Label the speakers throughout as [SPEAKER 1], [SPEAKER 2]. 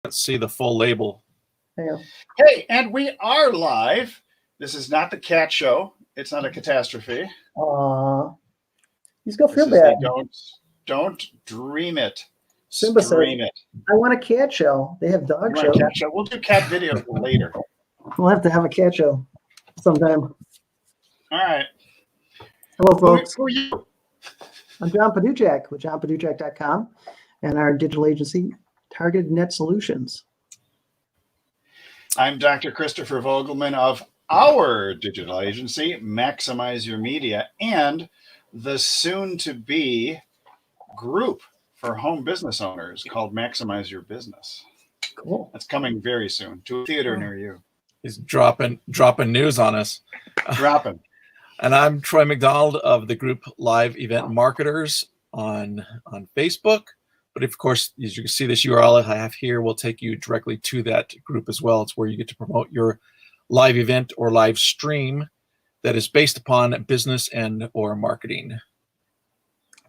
[SPEAKER 1] Let's see the full label.
[SPEAKER 2] Hey, and we are live. This is not the cat show. It's not a catastrophe.
[SPEAKER 3] He's gonna feel bad.
[SPEAKER 2] Don't dream it.
[SPEAKER 3] Simba
[SPEAKER 2] Stream
[SPEAKER 3] said,
[SPEAKER 2] it.
[SPEAKER 3] I want a cat show. They have dog shows.
[SPEAKER 2] Cat show. We'll do cat videos later.
[SPEAKER 3] We'll have to have a cat show sometime.
[SPEAKER 2] All right.
[SPEAKER 3] Hello, folks.
[SPEAKER 2] Who are you?
[SPEAKER 3] I'm John Paduchak with JohnPaduchak.com and our digital agency, Targeted Net Solutions.
[SPEAKER 2] I'm Dr. Christopher Vogelman of our digital agency, Maximize Your Media, and the soon-to-be group for home business owners called Maximize Your Business.
[SPEAKER 3] Cool.
[SPEAKER 2] That's coming very soon to a theater near you.
[SPEAKER 1] He's dropping news on us.
[SPEAKER 2] Dropping.
[SPEAKER 1] And I'm Troy McDonald of the group Live Event Marketers on Facebook. But of course, as you can see, this URL I have here will take you directly to that group as well. It's where you get to promote your live event or live stream that is based upon business and or marketing.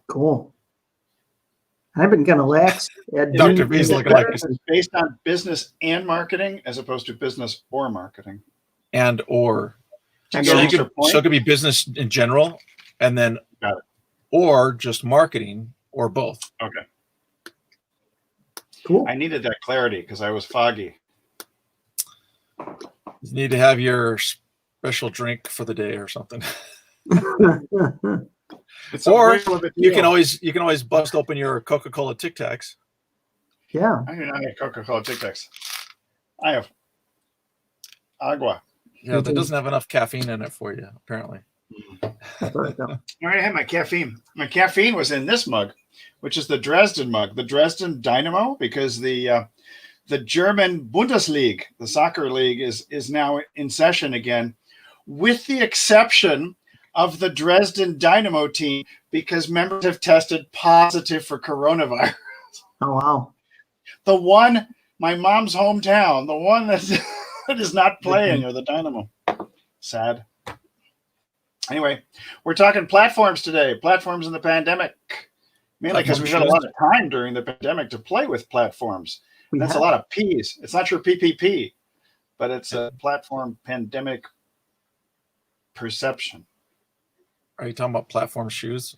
[SPEAKER 3] Cool. I've been kind of lax.
[SPEAKER 1] Dr. V's looking like
[SPEAKER 2] it's based on business and marketing as opposed to business or marketing.
[SPEAKER 1] And or. So it could be business in general, and then or just marketing, or both.
[SPEAKER 2] Okay.
[SPEAKER 3] Cool.
[SPEAKER 2] I needed that clarity because I was foggy.
[SPEAKER 1] You need to have your special drink for the day or something. Or you can always bust open your Coca-Cola Tic Tacs.
[SPEAKER 3] Yeah.
[SPEAKER 2] I do not have Coca-Cola Tic Tacs. I have agua.
[SPEAKER 1] Yeah, that doesn't have enough caffeine in it for you, apparently.
[SPEAKER 2] I already had my caffeine. My caffeine was in this mug, which is the Dresden mug, the Dresden Dynamo, because the German Bundesliga, the soccer league, is now in session again, with the exception of the Dresden Dynamo team, because members have tested positive for coronavirus.
[SPEAKER 3] Oh, wow.
[SPEAKER 2] The one, my mom's hometown, the one that is not playing, or the Dynamo. Sad. Anyway, we're talking platforms today, platforms in the pandemic, mainly because we've had a lot of time during the pandemic to play with platforms. That's a lot of P's. It's not your PPP, but it's a platform pandemic perception.
[SPEAKER 1] Are you talking about platform shoes?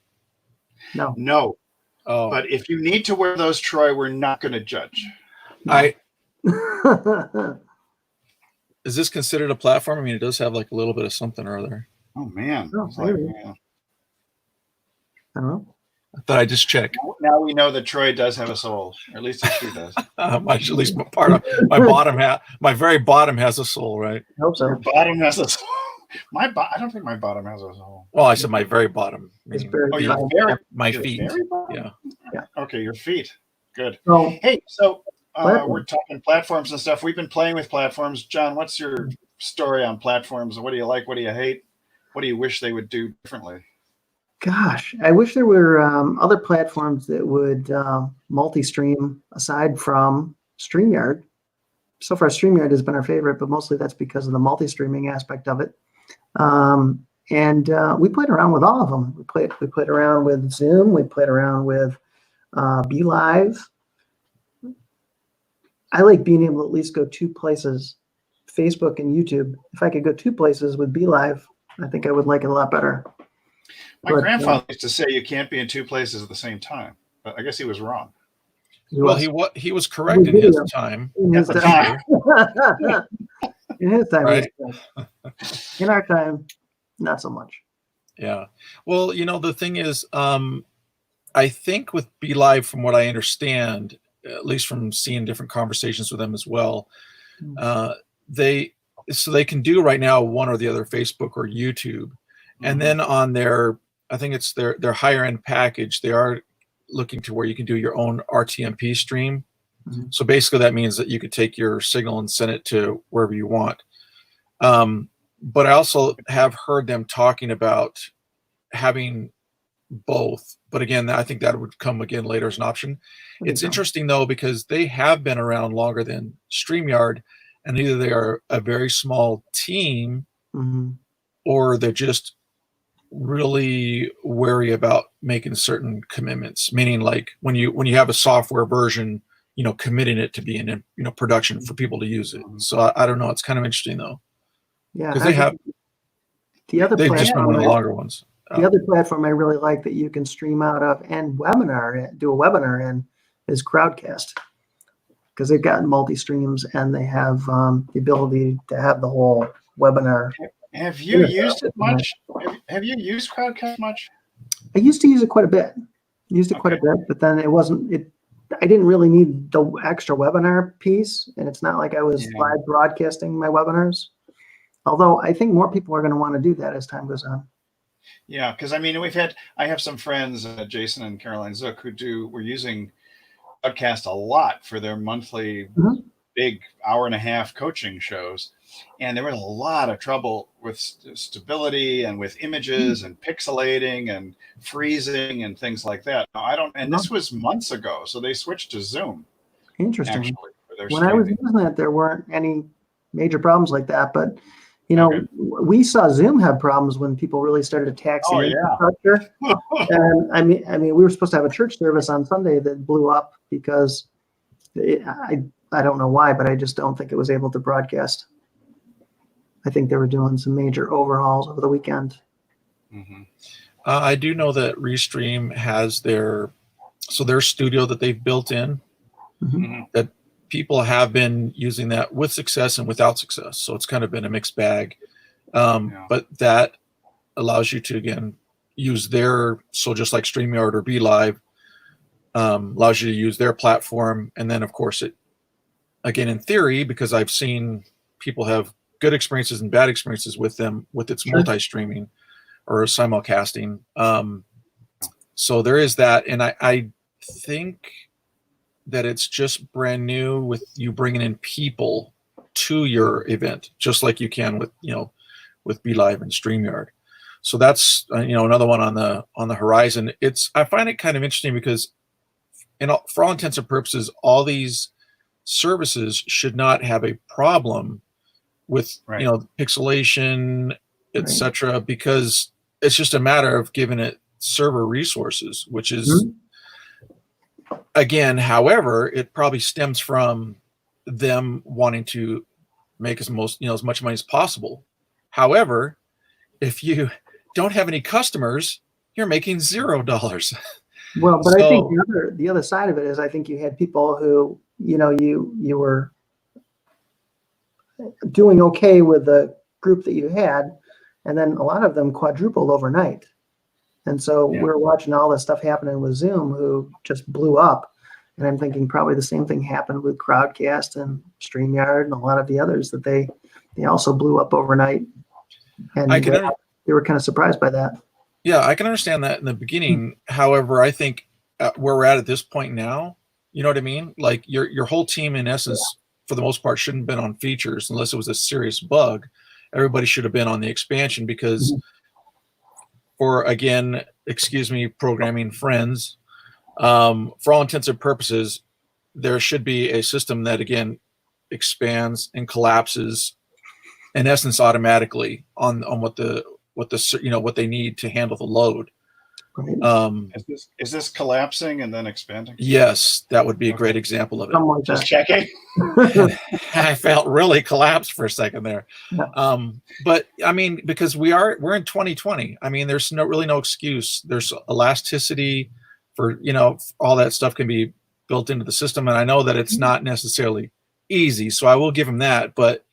[SPEAKER 2] No. Oh. But if you need to wear those, Troy, we're not going to judge.
[SPEAKER 1] Is this considered a platform? I mean, it does have like a little bit of something or other.
[SPEAKER 2] Oh, man.
[SPEAKER 3] I don't know.
[SPEAKER 1] I thought I just checked.
[SPEAKER 2] Now we know that Troy does have a soul, or at least his shoe does.
[SPEAKER 1] At least part of my bottom my very bottom has a soul, right?
[SPEAKER 3] I hope so.
[SPEAKER 2] Your bottom has a soul. I don't think my bottom has a soul.
[SPEAKER 1] Well, I said my very bottom.
[SPEAKER 2] My
[SPEAKER 1] feet. Yeah.
[SPEAKER 2] Okay, your feet. Good.
[SPEAKER 3] So,
[SPEAKER 2] hey, so we're talking platforms and stuff. We've been playing with platforms. John, what's your story on platforms? What do you like? What do you hate? What do you wish they would do differently?
[SPEAKER 3] Gosh, I wish there were other platforms that would multi-stream aside from StreamYard. So far, StreamYard has been our favorite, but mostly that's because of the multi-streaming aspect of it. And we played around with all of them. We played around with Zoom. We played around with BeLive. I like being able to at least go two places, Facebook and YouTube. If I could go two places with BeLive, I think I would like it a lot better.
[SPEAKER 2] My grandfather used to say you can't be in two places at the same time, but I guess he was wrong.
[SPEAKER 1] Well, he was correct in his time.
[SPEAKER 3] In his time. In his time,
[SPEAKER 1] right?
[SPEAKER 3] In our time, not so much.
[SPEAKER 1] Yeah. Well, the thing is, I think with BeLive, from what I understand, at least from seeing different conversations with them as well, they can do right now one or the other, Facebook or YouTube, and then on their, I think it's their higher end package, they are looking to where you can do your own RTMP stream. So basically that means that you could take your signal and send it to wherever you want. But I also have heard them talking about having both. But again, I think that would come again later as an option. It's interesting though, because they have been around longer than StreamYard, and either they are a very small team or they're just really wary about making certain commitments, meaning like when you have a software version committing it to being in production for people to use it. So I don't know. It's kind of interesting though,
[SPEAKER 3] Yeah,
[SPEAKER 1] because they've just been one of the longer ones.
[SPEAKER 3] The other platform I really like that you can stream out of and do a webinar in is Crowdcast, because they've got multi-streams and they have the ability to have the whole webinar.
[SPEAKER 2] Have you used it much? Have you used Crowdcast much?
[SPEAKER 3] I used to use it quite a bit. But then I didn't really need the extra webinar piece, and it's not like I was live broadcasting my webinars. Although I think more people are going to want to do that as time goes on.
[SPEAKER 2] Yeah, because I have some friends, Jason and Caroline Zook, were using Podcast a lot for their monthly big hour-and-a-half coaching shows, and there was a lot of trouble with stability and with images and pixelating and freezing and things like that. This was months ago, so they switched to Zoom.
[SPEAKER 3] Interesting.
[SPEAKER 2] Actually, for their
[SPEAKER 3] when I was using it, there weren't any major problems like that, but we saw Zoom have problems when people really started taxing infrastructure. And I mean, we were supposed to have a church service on Sunday that blew up because I don't know why, but I just don't think it was able to broadcast. I think they were doing some major overhauls over the weekend.
[SPEAKER 1] I do know that Restream has their studio that they've built in that people have been using that with success and without success. So it's kind of been a mixed bag. But that allows you to, again, use just like StreamYard or BeLive, allows you to use their platform. And then, of course, again, in theory, because I've seen people have good experiences and bad experiences with them, with its multi-streaming or simulcasting. So there is that. And I think that it's just brand new with you bringing in people to your event, just like you can with BeLive and StreamYard. So that's another one on the horizon. I find it kind of interesting because for all intents and purposes, all these services should not have a problem with pixelation, etc., because it's just a matter of giving it server resources, which is again, however, it probably stems from them wanting to make as much money as possible. However, if you don't have any customers, you're making $0.
[SPEAKER 3] Well, but I think the other side of it is I think you had people who, you were doing okay with the group that you had, and then a lot of them quadrupled overnight. And so we're watching all this stuff happening with Zoom, who just blew up. And I'm thinking probably the same thing happened with Crowdcast and StreamYard and a lot of the others, that they also blew up overnight. And they were kind of surprised by that.
[SPEAKER 1] Yeah, I can understand that in the beginning. However, I think where we're at this point now, you know what I mean? Like your whole team, in essence, for the most part, shouldn't have been on features unless it was a serious bug. Everybody should have been on the expansion because for, again, excuse me, programming friends, for all intents and purposes, there should be a system that, again, expands and collapses, in essence, automatically on what they need to handle the load.
[SPEAKER 2] Is this collapsing and then expanding?
[SPEAKER 1] Yes, that would be a great example of it.
[SPEAKER 2] Just checking.
[SPEAKER 1] I felt really collapsed for a second there. But I mean, because we're in 2020. I mean, there's really no excuse. There's elasticity for, all that stuff can be built into the system. And I know that it's not necessarily easy, so I will give them that. But,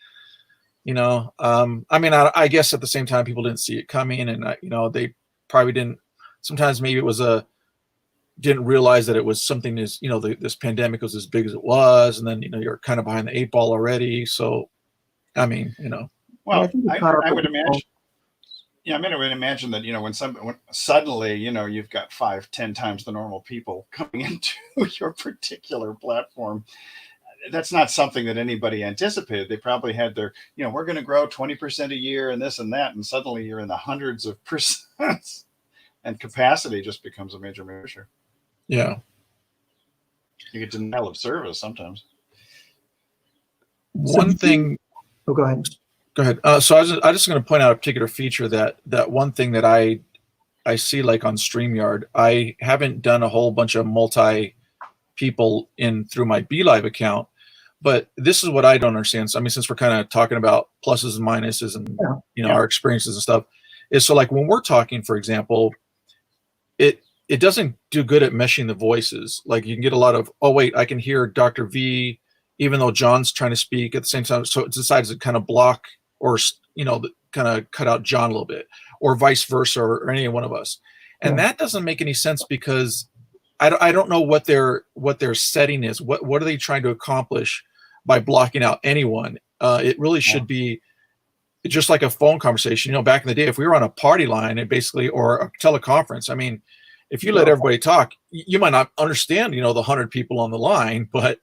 [SPEAKER 1] I mean, I guess at the same time, people didn't see it coming, and, they probably didn't. Sometimes maybe it was didn't realize that it was something this pandemic was as big as it was. And then, you're kind of behind the 8 ball already. So, I mean,
[SPEAKER 2] Well, I would imagine. Yeah, I would imagine that, when suddenly, you've got 5-10 times the normal people coming into your particular platform, that's not something that anybody anticipated. They probably had their, we're going to grow 20% a year and this and that. And suddenly you're in the hundreds of percents and capacity just becomes a major issue.
[SPEAKER 1] Yeah.
[SPEAKER 2] You get denial of service sometimes.
[SPEAKER 1] One thing.
[SPEAKER 3] Oh, go ahead.
[SPEAKER 1] Go ahead. So I just going to point out a particular feature that one thing that I see, like on StreamYard, I haven't done a whole bunch of multi people in through my BeLive account. But this is what I don't understand. So, I mean, since we're kind of talking about pluses and minuses and our experiences and stuff, is so like when we're talking, for example, it doesn't do good at meshing the voices. Like you can get a lot of, oh wait, I can hear Dr. V, even though John's trying to speak at the same time. So it decides to kind of block or kind of cut out John a little bit, or vice versa, or any one of us. And that doesn't make any sense because I don't know what their setting is. What are they trying to accomplish by blocking out anyone? It really should be just like a phone conversation. Back in the day, if we were on a party line and basically, or a teleconference, I mean, if you let everybody talk, you might not understand, the 100 people on the line, but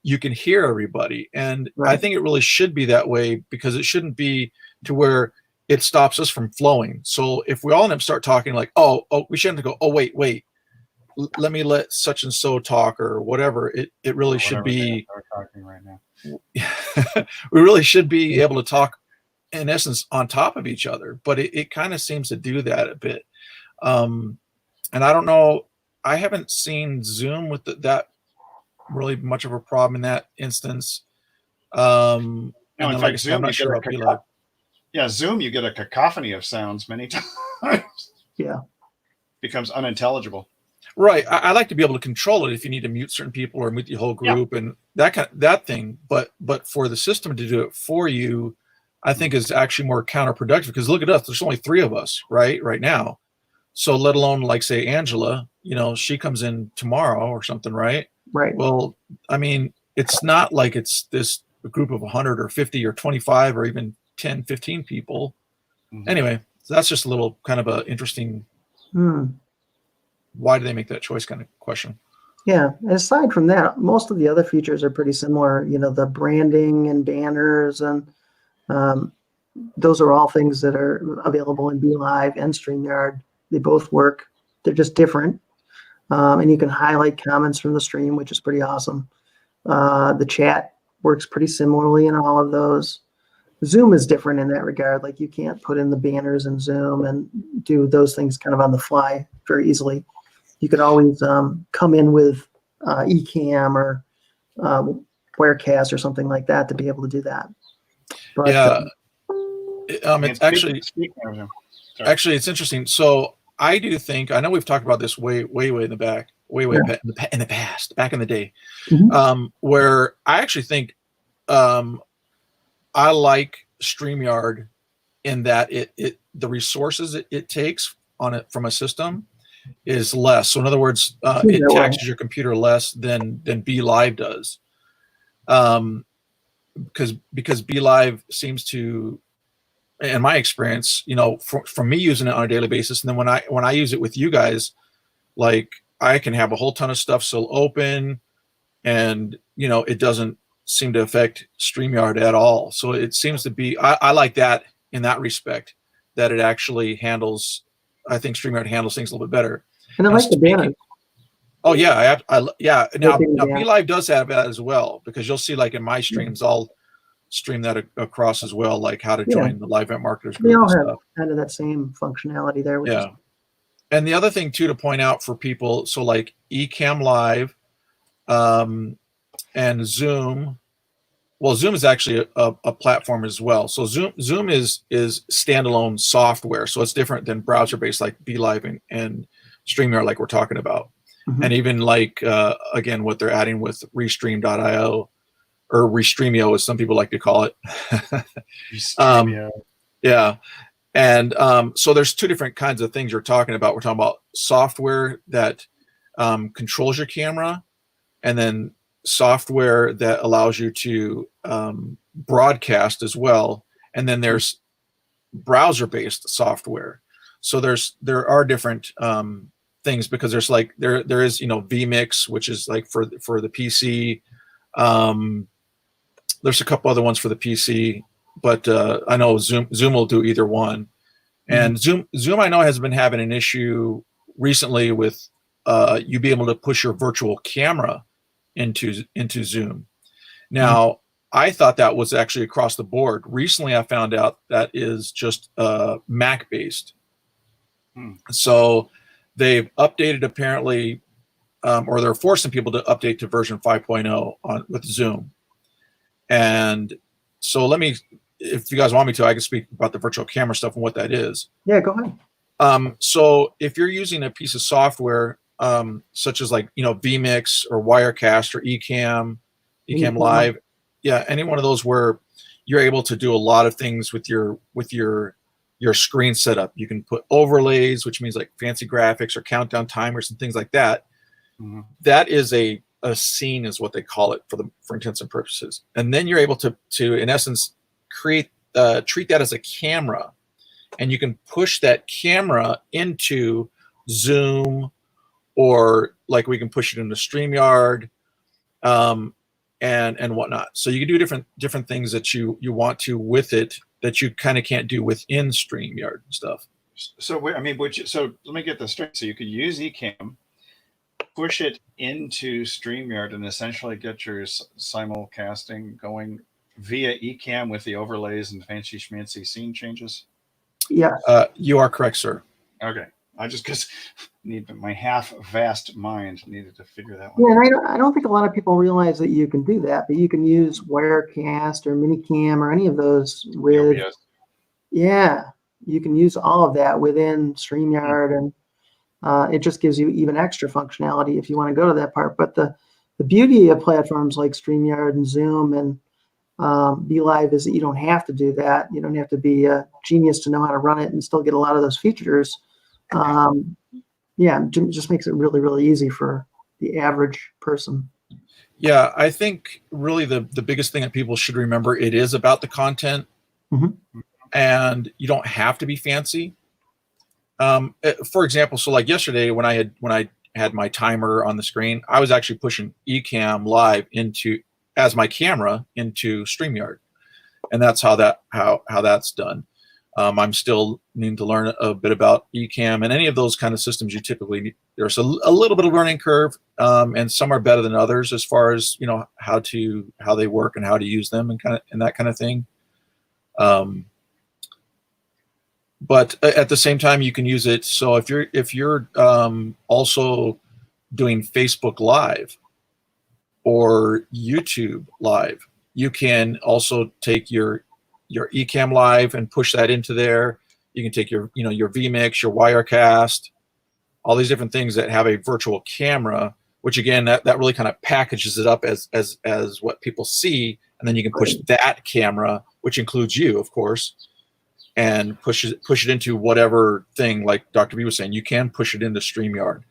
[SPEAKER 1] you can hear everybody. And I think it really should be that way, because it shouldn't be to where it stops us from flowing. So if we all end up start talking like, oh, we shouldn't go, oh, wait, let me let such and so talk or whatever. It really should be
[SPEAKER 2] talking right now.
[SPEAKER 1] We really should be able to talk in essence on top of each other, but it kind of seems to do that a bit. And I don't know, I haven't seen Zoom with that really much of a problem in that instance.
[SPEAKER 2] In fact,
[SPEAKER 1] like
[SPEAKER 2] Zoom,
[SPEAKER 1] I'm not sure about BeLive.
[SPEAKER 2] Yeah, Zoom, you get a cacophony of sounds many times.
[SPEAKER 3] Yeah.
[SPEAKER 2] Becomes unintelligible.
[SPEAKER 1] Right. I like to be able to control it if you need to mute certain people or mute the whole group and that thing. But for the system to do it for you, I think is actually more counterproductive, because look at us. There's only 3 of us right now. So let alone like say Angela, she comes in tomorrow or something, right?
[SPEAKER 3] Right.
[SPEAKER 1] Well, I mean, it's not like it's this group of 100 or 50 or 25 or even 10, 15 people. Mm-hmm. Anyway, so that's just a little kind of a interesting, why do they make that choice kind of question.
[SPEAKER 3] Yeah. And aside from that, most of the other features are pretty similar. The branding and banners and those are all things that are available in BeLive and StreamYard. They both work. They're just different. And you can highlight comments from the stream, which is pretty awesome. The chat works pretty similarly in all of those. Zoom is different in that regard. Like you can't put in the banners in Zoom and do those things kind of on the fly very easily. You could always come in with eCam or Wirecast or something like that to be able to do that. But,
[SPEAKER 1] it's actually it's interesting. So I do think, I know we've talked about this way in the back, in the past, back in the day, where I actually think I like StreamYard in that the resources it takes on it from a system is less. So in other words, it taxes your computer less than BeLive does. Because BeLive seems to, in my experience, from me using it on a daily basis, and then when I use it with you guys, like I can have a whole ton of stuff still open, and it doesn't seem to affect StreamYard at all. So it seems to be, I like that in that respect, that it actually handles, I think StreamYard handles things a little bit better.
[SPEAKER 3] And I like the banners.
[SPEAKER 1] Oh yeah, yeah. Now BeLive does have that as well, because you'll see like in my streams, I'll stream that across as well, like how to join the Live Event Marketers group.
[SPEAKER 3] They all have kind of that same functionality there.
[SPEAKER 1] Yeah. And the other thing too to point out for people, so like eCam Live, and Zoom. Well, Zoom is actually a platform as well. So Zoom is standalone software, so it's different than browser-based like BeLive and StreamYard, like we're talking about. Mm-hmm. And even like again, what they're adding with Restream.io or Restreamio, as some people like to call it. Yeah. And so there's 2 different kinds of things you're talking about. We're talking about software that controls your camera, and then software that allows you to broadcast as well. And then there's browser-based software. So there are different things, because there's like there is vMix, which is like for the PC. There's a couple other ones for the PC, but I know Zoom will do either one. And Zoom I know has been having an issue recently with you be able to push your virtual camera into Zoom. Now, I thought that was actually across the board. Recently, I found out that is just Mac based. So they've updated apparently or they're forcing people to update to version 5.0 with Zoom. And so if you guys want me to, I can speak about the virtual camera stuff and what that is.
[SPEAKER 3] Yeah, go ahead.
[SPEAKER 1] So if you're using a piece of software, such as like, vMix or Wirecast or Ecamm Live, yeah, any one of those where you're able to do a lot of things with your screen setup. You can put overlays, which means like fancy graphics or countdown timers and things like that. Mm-hmm. That is a scene, is what they call it for intents and purposes. And then you're able to in essence treat that as a camera, and you can push that camera into Zoom, or like we can push it into StreamYard, and whatnot. So you can do different things that you want to with it that you kind of can't do within StreamYard and stuff.
[SPEAKER 2] So let me get this straight. So you could use Ecamm, push it into StreamYard, and essentially get your simulcasting going via Ecamm with the overlays and fancy schmancy scene changes?
[SPEAKER 3] Yeah.
[SPEAKER 1] You are correct, sir.
[SPEAKER 2] Okay. I just my half-vast mind needed to figure that one out.
[SPEAKER 3] Yeah, and I don't think a lot of people realize that you can do that, but you can use Wirecast or Minicam or any of those with.
[SPEAKER 2] OBS.
[SPEAKER 3] Yeah, you can use all of that within StreamYard, and it just gives you even extra functionality if you want to go to that part. But the beauty of platforms like StreamYard and Zoom and BeLive is that you don't have to do that. You don't have to be a genius to know how to run it and still get a lot of those features. Yeah, it just makes it really, really easy for the average person.
[SPEAKER 1] Yeah, I think really the biggest thing that people should remember, it is about the content, and you don't have to be fancy. For example, so like yesterday when I had my timer on the screen, I was actually pushing Ecamm Live as my camera into StreamYard, and that's how that's done. I'm still needing to learn a bit about Ecamm, and any of those kind of systems. You typically need, there's a little bit of learning curve, and some are better than others as far as how they work and how to use them and that kind of thing. But at the same time, you can use it. So if you're also doing Facebook Live or YouTube Live, you can also take your Ecamm Live and push that into there. You can take your vMix, your Wirecast, all these different things that have a virtual camera, which again that really kind of packages it up as what people see, and then you can push that camera, which includes you, of course, and push it into whatever thing. Like Dr. B was saying, you can push it into StreamYard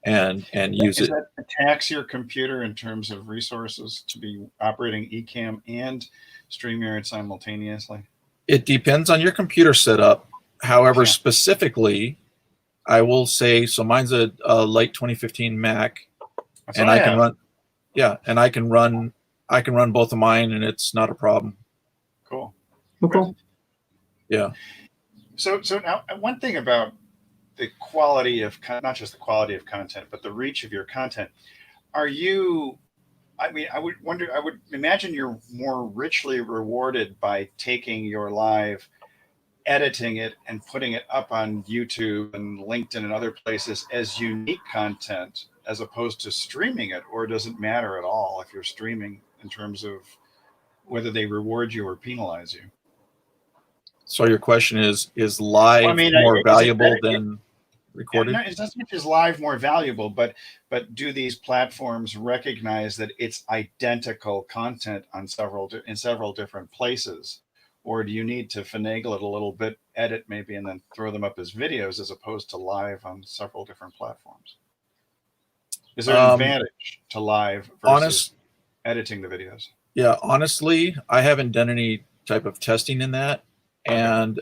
[SPEAKER 1] and use it.
[SPEAKER 2] Does that tax your computer in terms of resources to be operating Ecamm and StreamYard simultaneously?
[SPEAKER 1] It depends on your computer setup. However, specifically, I will say, so mine's a late 2015 Mac, and I can run. Yeah, and I can run both of mine, and it's not a problem.
[SPEAKER 2] Cool.
[SPEAKER 3] Okay.
[SPEAKER 1] Yeah.
[SPEAKER 2] So now one thing about the quality of not just the quality of content, but the reach of your content. I would imagine you're more richly rewarded by taking your live, editing it, and putting it up on YouTube and LinkedIn and other places as unique content, as opposed to streaming it. Or does it matter at all if you're streaming in terms of whether they reward you or penalize you?
[SPEAKER 1] So your question is live more valuable than recorded?
[SPEAKER 2] It's not so much as live more valuable, but do these platforms recognize that it's identical content in several different places? Or do you need to finagle it a little bit, edit maybe, and then throw them up as videos as opposed to live on several different platforms? Is there an advantage to live versus editing the videos?
[SPEAKER 1] Yeah, honestly, I haven't done any type of testing in that. And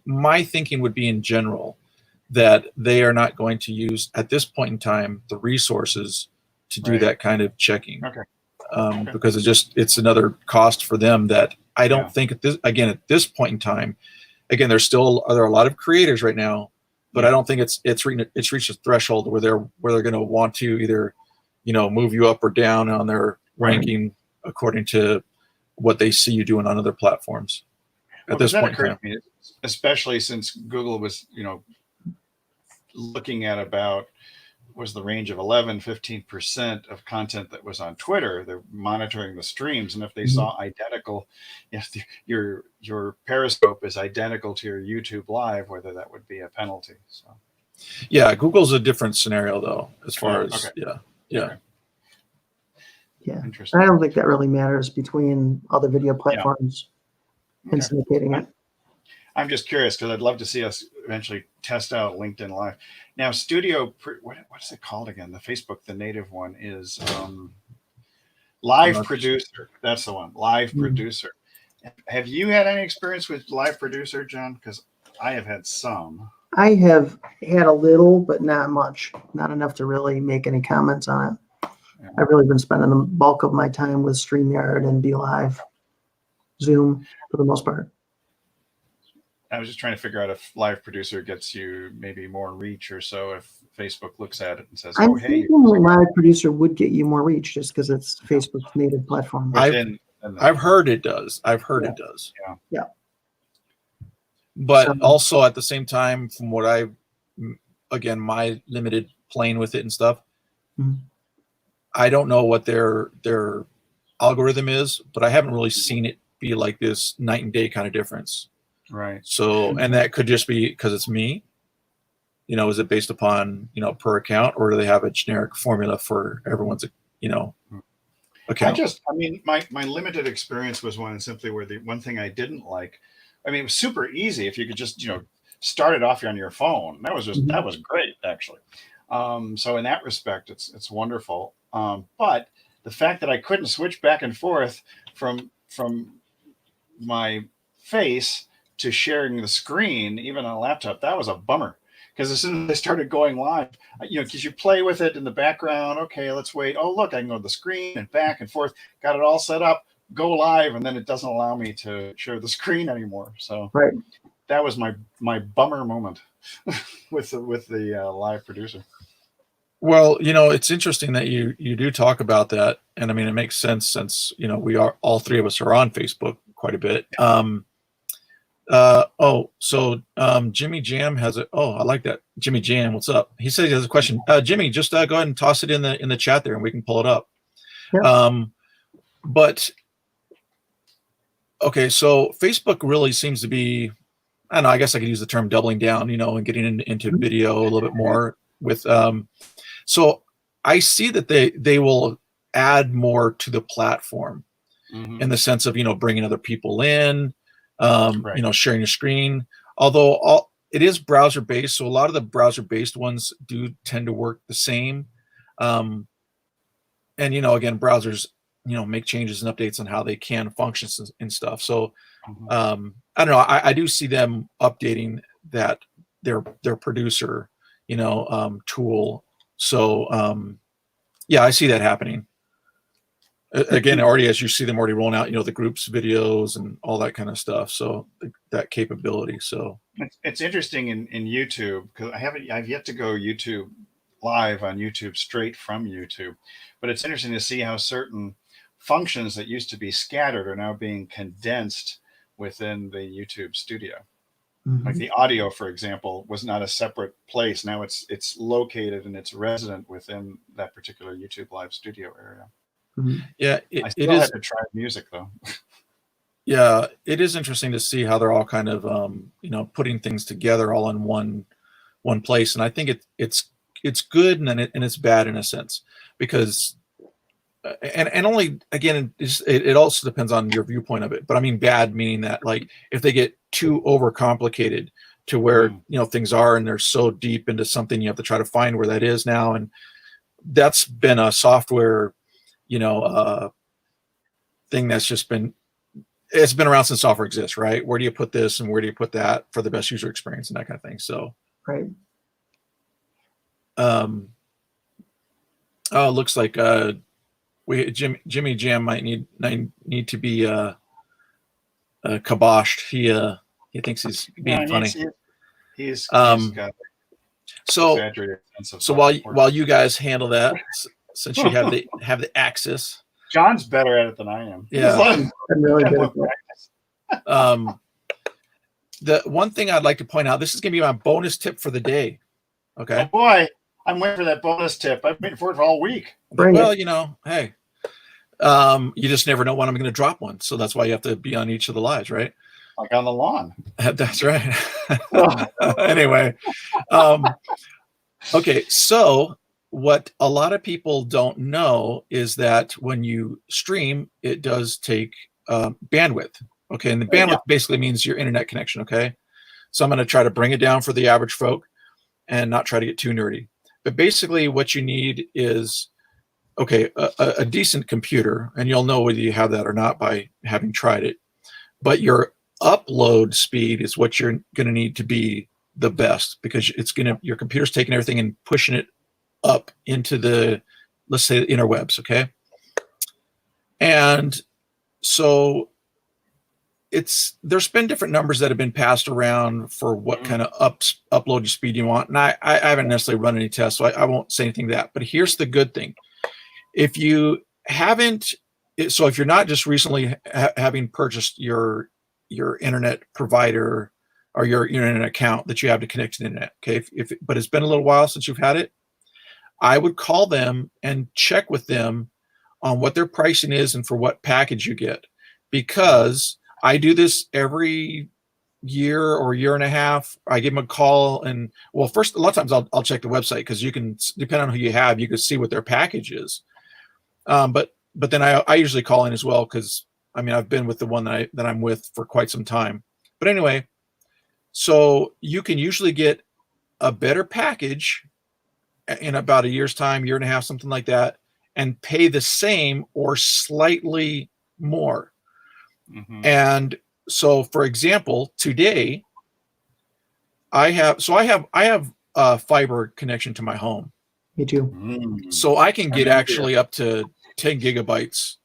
[SPEAKER 1] my thinking would be in general that they are not going to use at this point in time the resources to do that kind of checking. Because it's another cost for them that I don't think at this point in time. Again, there are a lot of creators right now, but I don't think it's reached a threshold where they're going to want to either move you up or down on their ranking according to what they see you doing on other platforms. At this point in time,
[SPEAKER 2] especially since Google was looking at about was the range of 11-15% of content that was on Twitter. They're monitoring the streams, and if they saw identical, if your Periscope is identical to your YouTube Live, whether that would be a penalty. So,
[SPEAKER 1] yeah, Google's a different scenario though, as far as
[SPEAKER 2] okay.
[SPEAKER 1] yeah.
[SPEAKER 2] Okay.
[SPEAKER 3] Yeah.
[SPEAKER 2] Interesting.
[SPEAKER 3] I don't think that really matters between other video platforms and
[SPEAKER 2] Okay.
[SPEAKER 3] syndicating it.
[SPEAKER 2] I'm just curious because I'd love to see us eventually test out LinkedIn Live. Now, what is it called again? The Facebook, the native one is Live Producer. That's the one, Live Producer. Have you had any experience with Live Producer, John? Because I have had some.
[SPEAKER 3] I have had a little, but not much. Not enough to really make any comments on it.
[SPEAKER 2] Yeah.
[SPEAKER 3] I've really been spending the bulk of my time with StreamYard and BeLive, Zoom for the most part.
[SPEAKER 2] I was just trying to figure out if Live Producer gets you maybe more reach or so if Facebook looks at it and says,
[SPEAKER 3] I'm
[SPEAKER 2] "Oh, hey."
[SPEAKER 3] thinking Live Producer would get you more reach just because it's Facebook's native platform.
[SPEAKER 1] I've heard it does. I've heard it does.
[SPEAKER 3] Yeah.
[SPEAKER 1] But also at the same time, from what again, my limited playing with it and stuff, I don't know what their algorithm is, but I haven't really seen it be like this night and day kind of difference.
[SPEAKER 2] Right.
[SPEAKER 1] So, and that could just be because it's me. Is it based upon, per account, or do they have a generic formula for everyone's, account?
[SPEAKER 2] My limited experience was simply where the one thing I didn't like, it was super easy if you could just, start it off on your phone. That was great, actually. So in that respect, it's wonderful. But the fact that I couldn't switch back and forth from my face to sharing the screen, even on a laptop, that was a bummer. Because as soon as I started going live, because you play with it in the background, okay, let's wait. Oh, look, I can go to the screen and back and forth, got it all set up, go live, and then it doesn't allow me to share the screen anymore. So that was my bummer moment with the Live Producer.
[SPEAKER 1] Well, it's interesting that you do talk about that. And it makes sense since, all three of us are on Facebook quite a bit. Jimmy Jam has I like that. Jimmy Jam, what's up? He says he has a question. Jimmy, just go ahead and toss it in the chat there and we can pull it up.
[SPEAKER 3] Yeah.
[SPEAKER 1] But okay, so Facebook really seems to be, I don't know, I guess I could use the term doubling down, and getting into video a little bit more with so I see that they will add more to the platform in the sense of, bringing other people in, sharing your screen, although it is browser based. So a lot of the browser based ones do tend to work the same. And, again, browsers, make changes and updates on how they can function and stuff. So I don't know. I do see them updating that their producer, tool. So I see that happening. Again, already as you see them already rolling out, the groups videos and all that kind of stuff. So that capability. So
[SPEAKER 2] it's interesting in YouTube because I've yet to go YouTube live on YouTube straight from YouTube, but it's interesting to see how certain functions that used to be scattered are now being condensed within the YouTube studio. Like the audio, for example, was not a separate place. Now it's located and it's resident within that particular YouTube live studio area.
[SPEAKER 1] Yeah,
[SPEAKER 2] I still had to try music though.
[SPEAKER 1] Yeah, it is interesting to see how they're all kind of putting things together all in one place, and I think it's good and it's bad in a sense because and only again it also depends on your viewpoint of it. But bad meaning that like if they get too overcomplicated to where things are and they're so deep into something you have to try to find where that is now, and that's been a software thing that's just been around since software exists, right? Where do you put this and where do you put that for the best user experience and that kind of thing? So, looks like Jimmy Jam might need to be kiboshed. He thinks he's being funny.
[SPEAKER 2] He's got
[SPEAKER 1] so while you guys handle that, since you have the axis.
[SPEAKER 2] John's better at it than I am.
[SPEAKER 1] Yeah.
[SPEAKER 3] I'm really good at
[SPEAKER 1] that. The one thing I'd like to point out, this is going to be my bonus tip for the day. Okay.
[SPEAKER 2] Oh boy, I'm waiting for that bonus tip. I've been waiting for it for all week.
[SPEAKER 3] Bring
[SPEAKER 1] Well,
[SPEAKER 3] it.
[SPEAKER 1] you know, hey, you just never know when I'm going to drop one. So that's why you have to be on each of the lives, right?
[SPEAKER 2] Like on the lawn.
[SPEAKER 1] That's right. Anyway, okay. So what a lot of people don't know is that when you stream, it does take bandwidth. Okay, and the bandwidth basically means your internet connection. Okay, so I'm going to try to bring it down for the average folk and not try to get too nerdy. But basically, what you need is a decent computer, and you'll know whether you have that or not by having tried it. But your upload speed is what you're going to need to be the best, because your computer's taking everything and pushing it up into the, let's say, the interwebs. Okay, and so there's been different numbers that have been passed around for what kind of upload speed you want, and I haven't necessarily run any tests, so I won't say anything to that. But here's the good thing: if you're not just recently having purchased your internet provider or your internet account that you have to connect to the internet, okay, but it's been a little while since you've had it, I would call them and check with them on what their pricing is and for what package you get, because I do this every year or year and a half. I give them a call, and first, a lot of times I'll check the website, because you can, depending on who you have, you can see what their package is. But then I usually call in as well, because I've been with the one that I'm with for quite some time. But anyway, so you can usually get a better package in about a year's time, year and a half, something like that, and pay the same or slightly more. Mm-hmm. And so, for example, today I have a fiber connection to my home.
[SPEAKER 3] Me too.
[SPEAKER 1] So I can get actually up to 10 gigabytes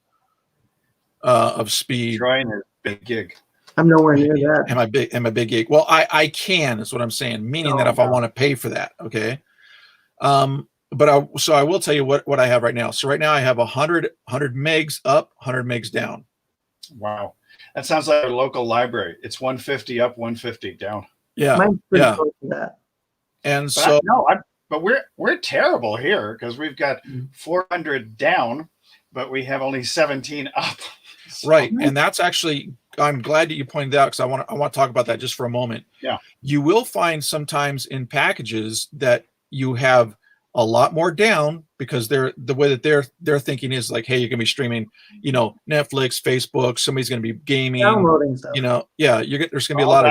[SPEAKER 1] of speed.
[SPEAKER 2] Trying a big gig.
[SPEAKER 3] I'm nowhere near that.
[SPEAKER 1] Am a big gig. Well, I can, is what I'm saying. Meaning that if I want to pay for that, okay. But I will tell you what I have right now. So right now I have 100 megs up, 100 megs down.
[SPEAKER 2] Wow, that sounds like a local library. It's 150 up, 150 down.
[SPEAKER 1] Yeah,
[SPEAKER 3] mine's pretty close to that.
[SPEAKER 1] And
[SPEAKER 2] but we're terrible here, because we've got 400 down, but we have only 17 up. So.
[SPEAKER 1] Right, and that's actually, I'm glad that you pointed out, because I want to talk about that just for a moment.
[SPEAKER 2] Yeah, you
[SPEAKER 1] will find sometimes in packages that you have a lot more down, because the way that they're thinking is like, hey, you're gonna be streaming, Netflix, Facebook, somebody's gonna be gaming,
[SPEAKER 3] downloading stuff.
[SPEAKER 1] There's gonna be a lot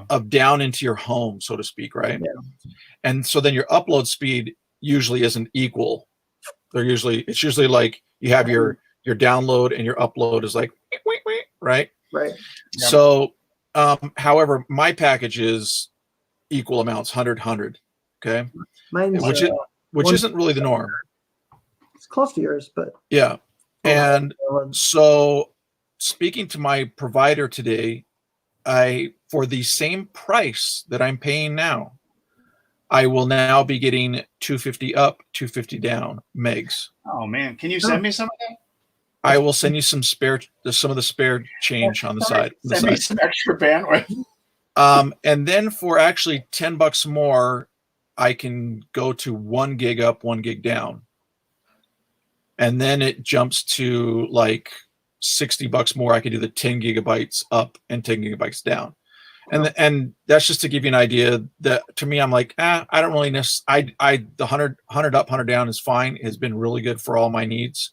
[SPEAKER 1] of down into your home, so to speak, right? Yeah. And so then your upload speed usually isn't equal. It's usually like you have your download and your upload is like, right?
[SPEAKER 3] Right.
[SPEAKER 1] Yeah. So, however, my package is equal amounts, 100. Okay.
[SPEAKER 3] Mine's
[SPEAKER 1] which isn't really the norm.
[SPEAKER 3] It's close to yours, but
[SPEAKER 1] yeah. And so, speaking to my provider today, for the same price that I'm paying now, I will now be getting 250 up, 250 down megs.
[SPEAKER 2] Oh man, can you send me some of that?
[SPEAKER 1] I will send you some of the spare change on the side.
[SPEAKER 2] Send me some extra bandwidth.
[SPEAKER 1] And then for actually $10 more, I can go to 1 gig up, 1 gig down. And then it jumps to like $60 more. I can do the 10 gigabytes up and 10 gigabytes down. And that's just to give you an idea that, to me, I'm like, I don't really necessarily, the 100 up, 100 down is fine. It has been really good for all my needs.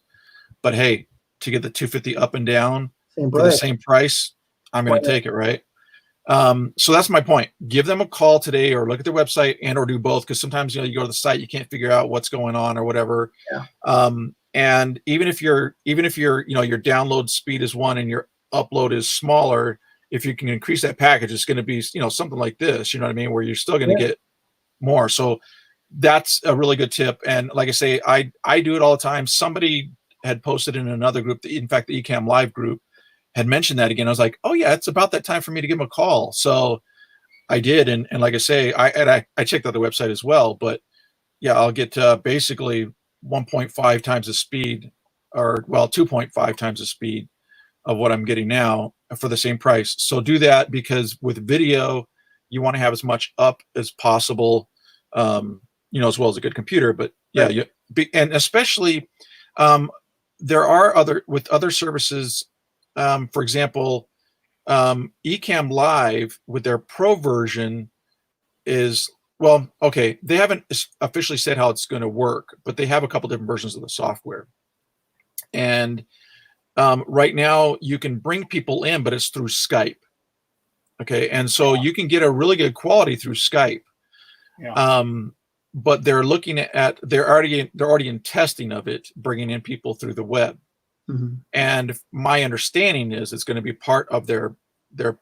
[SPEAKER 1] But hey, to get the 250 up and down for the same price, I'm going to take it, right? So that's my point. Give them a call today, or look at their website, or do both, because sometimes you go to the site, you can't figure out what's going on or whatever. Yeah. And even if your your download speed is 1 and your upload is smaller, if you can increase that package, it's going to be something like this. You know what I mean? Where you're still going to get more. So that's a really good tip. And like I say, I do it all the time. Somebody had posted in another group, in fact, the Ecamm Live group, had mentioned that again. I was like, oh yeah, it's about that time for me to give them a call. So I did, and like I say, I checked out the website as well. But yeah, I'll get basically 1.5 times the speed, or 2.5 times the speed of what I'm getting now for the same price. So do that, because with video, you want to have as much up as possible. as well as a good computer. But yeah,
[SPEAKER 2] Right.
[SPEAKER 1] and especially there are other services. For example, Ecamm Live with their Pro version is, well, okay, they haven't officially said how it's going to work, but they have a couple different versions of the software. And right now you can bring people in, but it's through Skype. Okay, and so you can get a really good quality through Skype.
[SPEAKER 2] Yeah.
[SPEAKER 1] But they're already in testing of it, bringing in people through the web.
[SPEAKER 3] Mm-hmm.
[SPEAKER 1] And my understanding is it's going to be part of their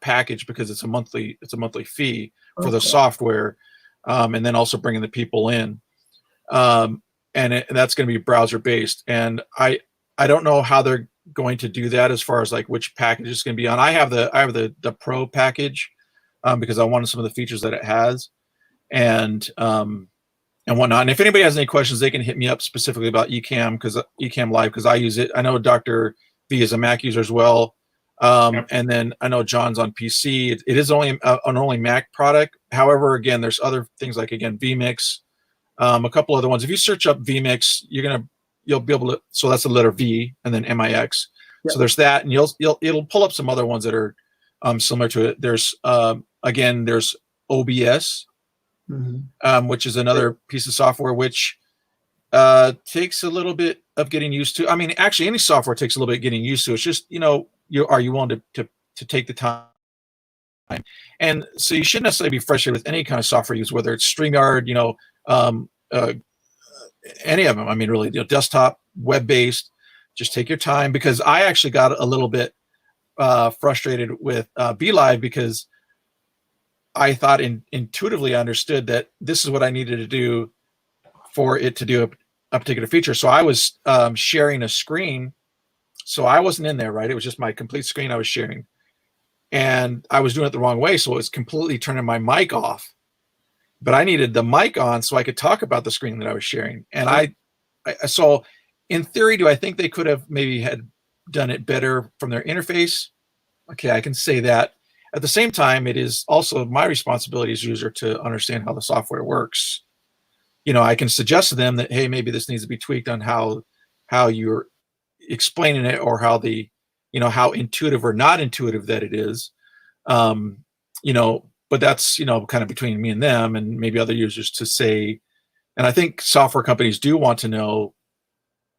[SPEAKER 1] package because it's a monthly fee for the software, and then also bringing the people in, and that's going to be browser based. And I don't know how they're going to do that as far as like which package it's going to be on. I have the Pro package because I wanted some of the features that it has, and whatnot. And if anybody has any questions, they can hit me up specifically about Ecamm Live, because I use it. I know Dr. V is a Mac user as well. And then I know John's on PC. It is only an only Mac product. However, again, there's other things like, again, vMix, a couple other ones. If you search up vMix, you'll be able to. So that's the letter V and then MIX.
[SPEAKER 3] Yep.
[SPEAKER 1] So there's that, and it'll pull up some other ones that are similar to it. There's there's OBS.
[SPEAKER 3] Mm-hmm.
[SPEAKER 1] Which is another piece of software which takes a little bit of getting used to. I mean, actually, any software takes a little bit of getting used to. It's just, are you willing to take the time? And so you shouldn't necessarily be frustrated with any kind of software use, whether it's StreamYard, any of them. I mean, really, desktop, web-based. Just take your time, because I actually got a little bit frustrated with BeLive because I thought intuitively understood that this is what I needed to do for it to do a particular feature. So I was sharing a screen. So I wasn't in there, right? It was just my complete screen I was sharing. And I was doing it the wrong way. So it was completely turning my mic off. But I needed the mic on so I could talk about the screen that I was sharing. And so in theory, do I think they could have maybe had done it better from their interface? Okay, I can say that. At the same time, it is also my responsibility as a user to understand how the software works. I can suggest to them that, hey, maybe this needs to be tweaked on how you're explaining it, or how how intuitive or not intuitive that it is. But that's, kind of between me and them and maybe other users to say. And I think software companies do want to know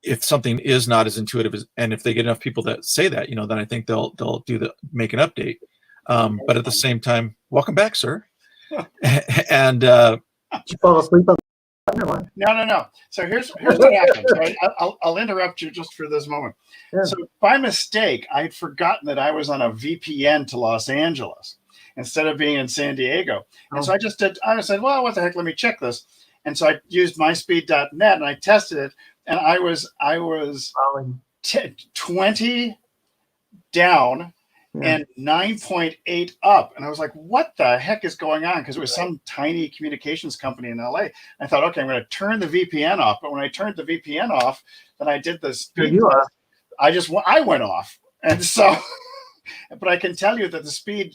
[SPEAKER 1] if something is not as intuitive and if they get enough people that say that, then I think they'll make an update. But at the same time, welcome back, sir. And
[SPEAKER 3] Did you fall asleep on the button or what?
[SPEAKER 2] No. So here's what happened. So I'll interrupt you just for this moment.
[SPEAKER 3] Yeah.
[SPEAKER 2] So by mistake, I'd forgotten that I was on a VPN to Los Angeles instead of being in San Diego. And so I said, well, what the heck? Let me check this. And so I used myspeed.net and I tested it, and I was 20 down. And 9.8 up. And I was like, what the heck is going on? Because it was some tiny communications company in LA. I thought, okay, I'm going to turn the VPN off. But when I turned the VPN off, then I did this. I went off. And so, but I can tell you that the speed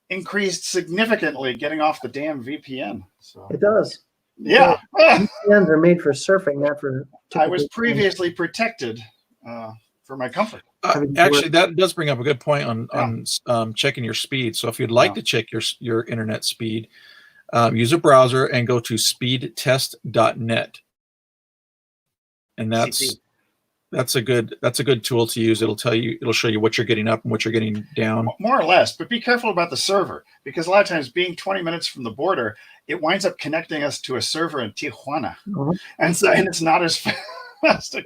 [SPEAKER 2] increased significantly getting off the damn VPN. So
[SPEAKER 3] it does.
[SPEAKER 2] Yeah.
[SPEAKER 3] VPNs are made for surfing, not for.
[SPEAKER 2] I was previously protected for my comfort.
[SPEAKER 1] Actually, that does bring up a good point on checking your speed. So if you'd like to check your internet speed, use a browser and go to speedtest.net, and that's a good tool to use. It'll show you what you're getting up and what you're getting down,
[SPEAKER 2] more or less. But be careful about the server, because a lot of times, being 20 minutes from the border, it winds up connecting us to a server in Tijuana, and it's not as fast. It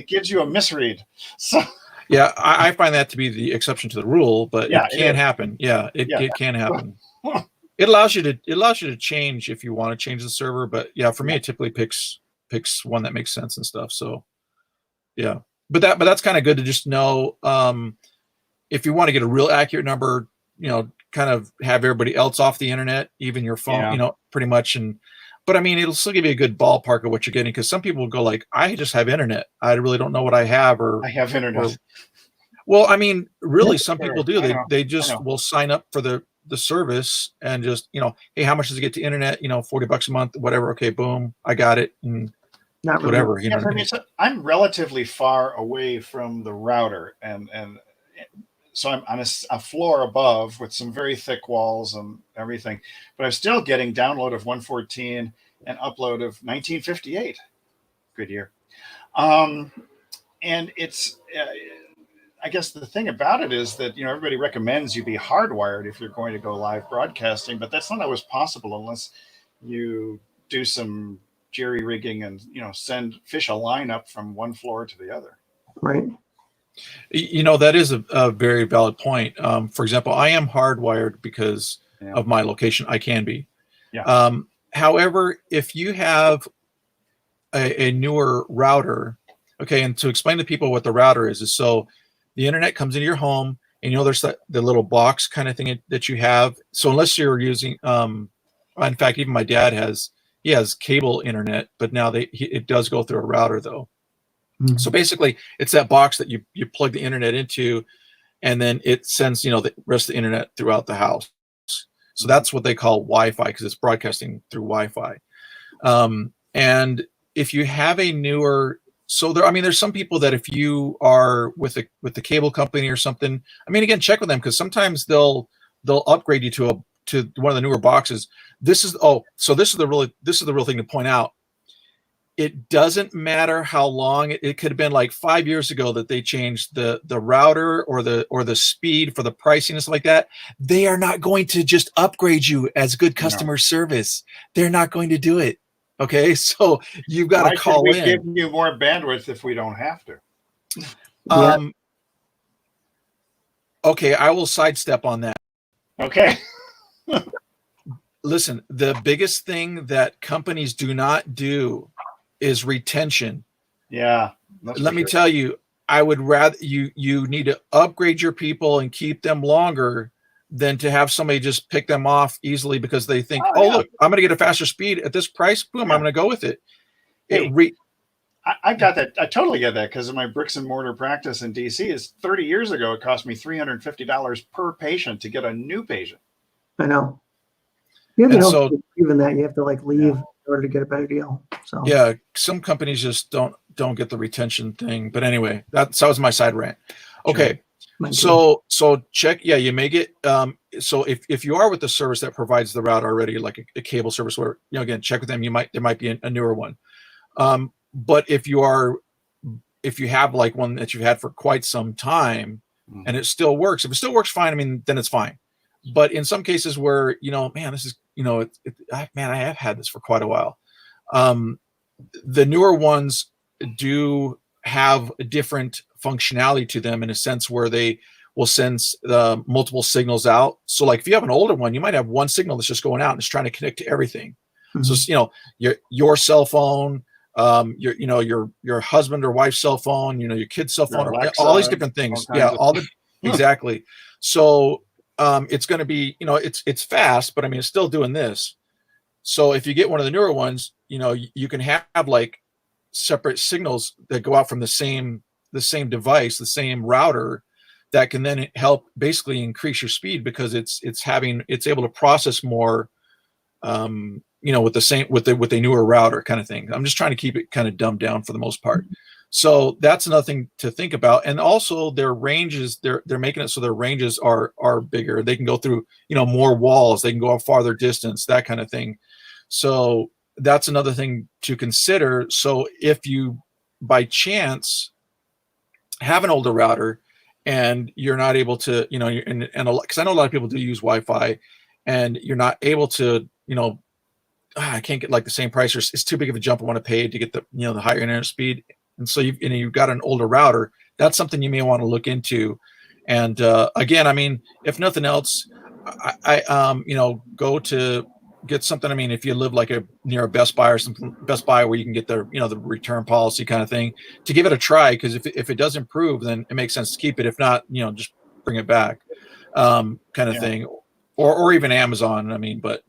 [SPEAKER 2] gives you a misread. So.
[SPEAKER 1] Yeah, I find that to be the exception to the rule, but it can happen. Yeah, it can happen. It allows you to change if you want to change the server, but yeah, for me it typically picks one that makes sense and stuff. So yeah, but that's kind of good to just know. If you want to get a real accurate number, kind of have everybody else off the internet, even your phone, pretty much. But I mean, it'll still give you a good ballpark of what you're getting, because some people will go like, I just have internet. I really don't know what I have, or
[SPEAKER 2] I have internet.
[SPEAKER 1] Well, I mean, really, some people do. They just will sign up for the the service and just, hey, how much does it get to internet? $40 a month, whatever. Okay, boom, I got it. And
[SPEAKER 3] Not really.
[SPEAKER 1] whatever.
[SPEAKER 2] Yeah, for me, so I'm relatively far away from the router, and so I'm on a floor above with some very thick walls and everything, but I'm still getting download of 114 and upload of 1958. Good year. And it's, I guess the thing about it is that, everybody recommends you be hardwired if you're going to go live broadcasting, but that's not always possible unless you do some jerry rigging and, fish a line up from one floor to the other.
[SPEAKER 3] Right.
[SPEAKER 1] That is a very valid point. For example, I am hardwired because of my location. I can be.
[SPEAKER 2] Yeah.
[SPEAKER 1] However, if you have a newer router, okay, and to explain to people what the router is so the internet comes into your home, and there's the little box kind of thing that you have. So unless you're using, in fact, even my dad has cable internet, but now it does go through a router though. Mm-hmm. So basically, it's that box that you plug the internet into, and then it sends the rest of the internet throughout the house. So that's what they call Wi-Fi, because it's broadcasting through Wi-Fi. And if you have a newer, there's some people that if you are with the cable company or something, again, check with them, because sometimes they'll upgrade you to one of the newer boxes. This is the real thing to point out. It doesn't matter how long it could have been, like 5 years ago that they changed the router or the speed for the pricing and stuff like that. They are not going to just upgrade you as good customer service. They're not going to do it. Okay, so you've got to call in.
[SPEAKER 2] Why should we give you more bandwidth if we don't have
[SPEAKER 3] to?
[SPEAKER 1] Okay, I will sidestep on that.
[SPEAKER 2] Okay.
[SPEAKER 1] Listen, the biggest thing that companies do not do is retention.
[SPEAKER 2] Yeah.
[SPEAKER 1] Let me tell you, I would rather you need to upgrade your people and keep them longer than to have somebody just pick them off easily because they think, look, I'm going to get a faster speed at this price. Boom, I'm going to go with it.
[SPEAKER 2] Hey, I got that. I totally get that, because of my bricks and mortar practice in DC. Is 30 years ago, it cost me $350 per patient to get a new patient.
[SPEAKER 3] I know. You have to even that you have to leave in order to get a better deal. So
[SPEAKER 1] yeah, some companies just don't get the retention thing. But anyway, that was my side rant. Okay. Sure. So check. Yeah, you may get. So if you are with the service that provides the route already, like a cable service, where again, check with them. There might be a newer one. But if you have like one that you've had for quite some time and it still works, if it still works fine, then it's fine. But in some cases where, man, this is, I have had this for quite a while. The newer ones do have a different functionality to them in a sense where they will send multiple signals out. So like if you have an older one, you might have one signal that's just going out and it's trying to connect to everything. Mm-hmm. So, your cell phone, your husband or wife's cell phone, your kid's cell phone, Alexa, all these different things. Exactly. So it's going to be, it's fast, but it's still doing this. So if you get one of the newer ones, you can have like separate signals that go out from the same device, the same router, that can then help basically increase your speed because it's able to process more, with a newer router kind of thing. I'm just trying to keep it kind of dumbed down for the most part. So that's another thing to think about. And also their ranges, they're making it so their ranges are bigger. They can go through, more walls. They can go a farther distance, that kind of thing. So that's another thing to consider. So if you, by chance, have an older router and you're not able to, because I know a lot of people do use Wi-Fi and you're not able to, I can't get like the same price, or it's too big of a jump I want to pay to get the, the higher internet speed. And so you've got an older router. That's something you may want to look into. And again, if nothing else, I go to get something. If you live like near a Best Buy or something, Best Buy where you can get the the return policy kind of thing, to give it a try, because if it does improve, then it makes sense to keep it. If not, just bring it back, kind of thing, or even Amazon. But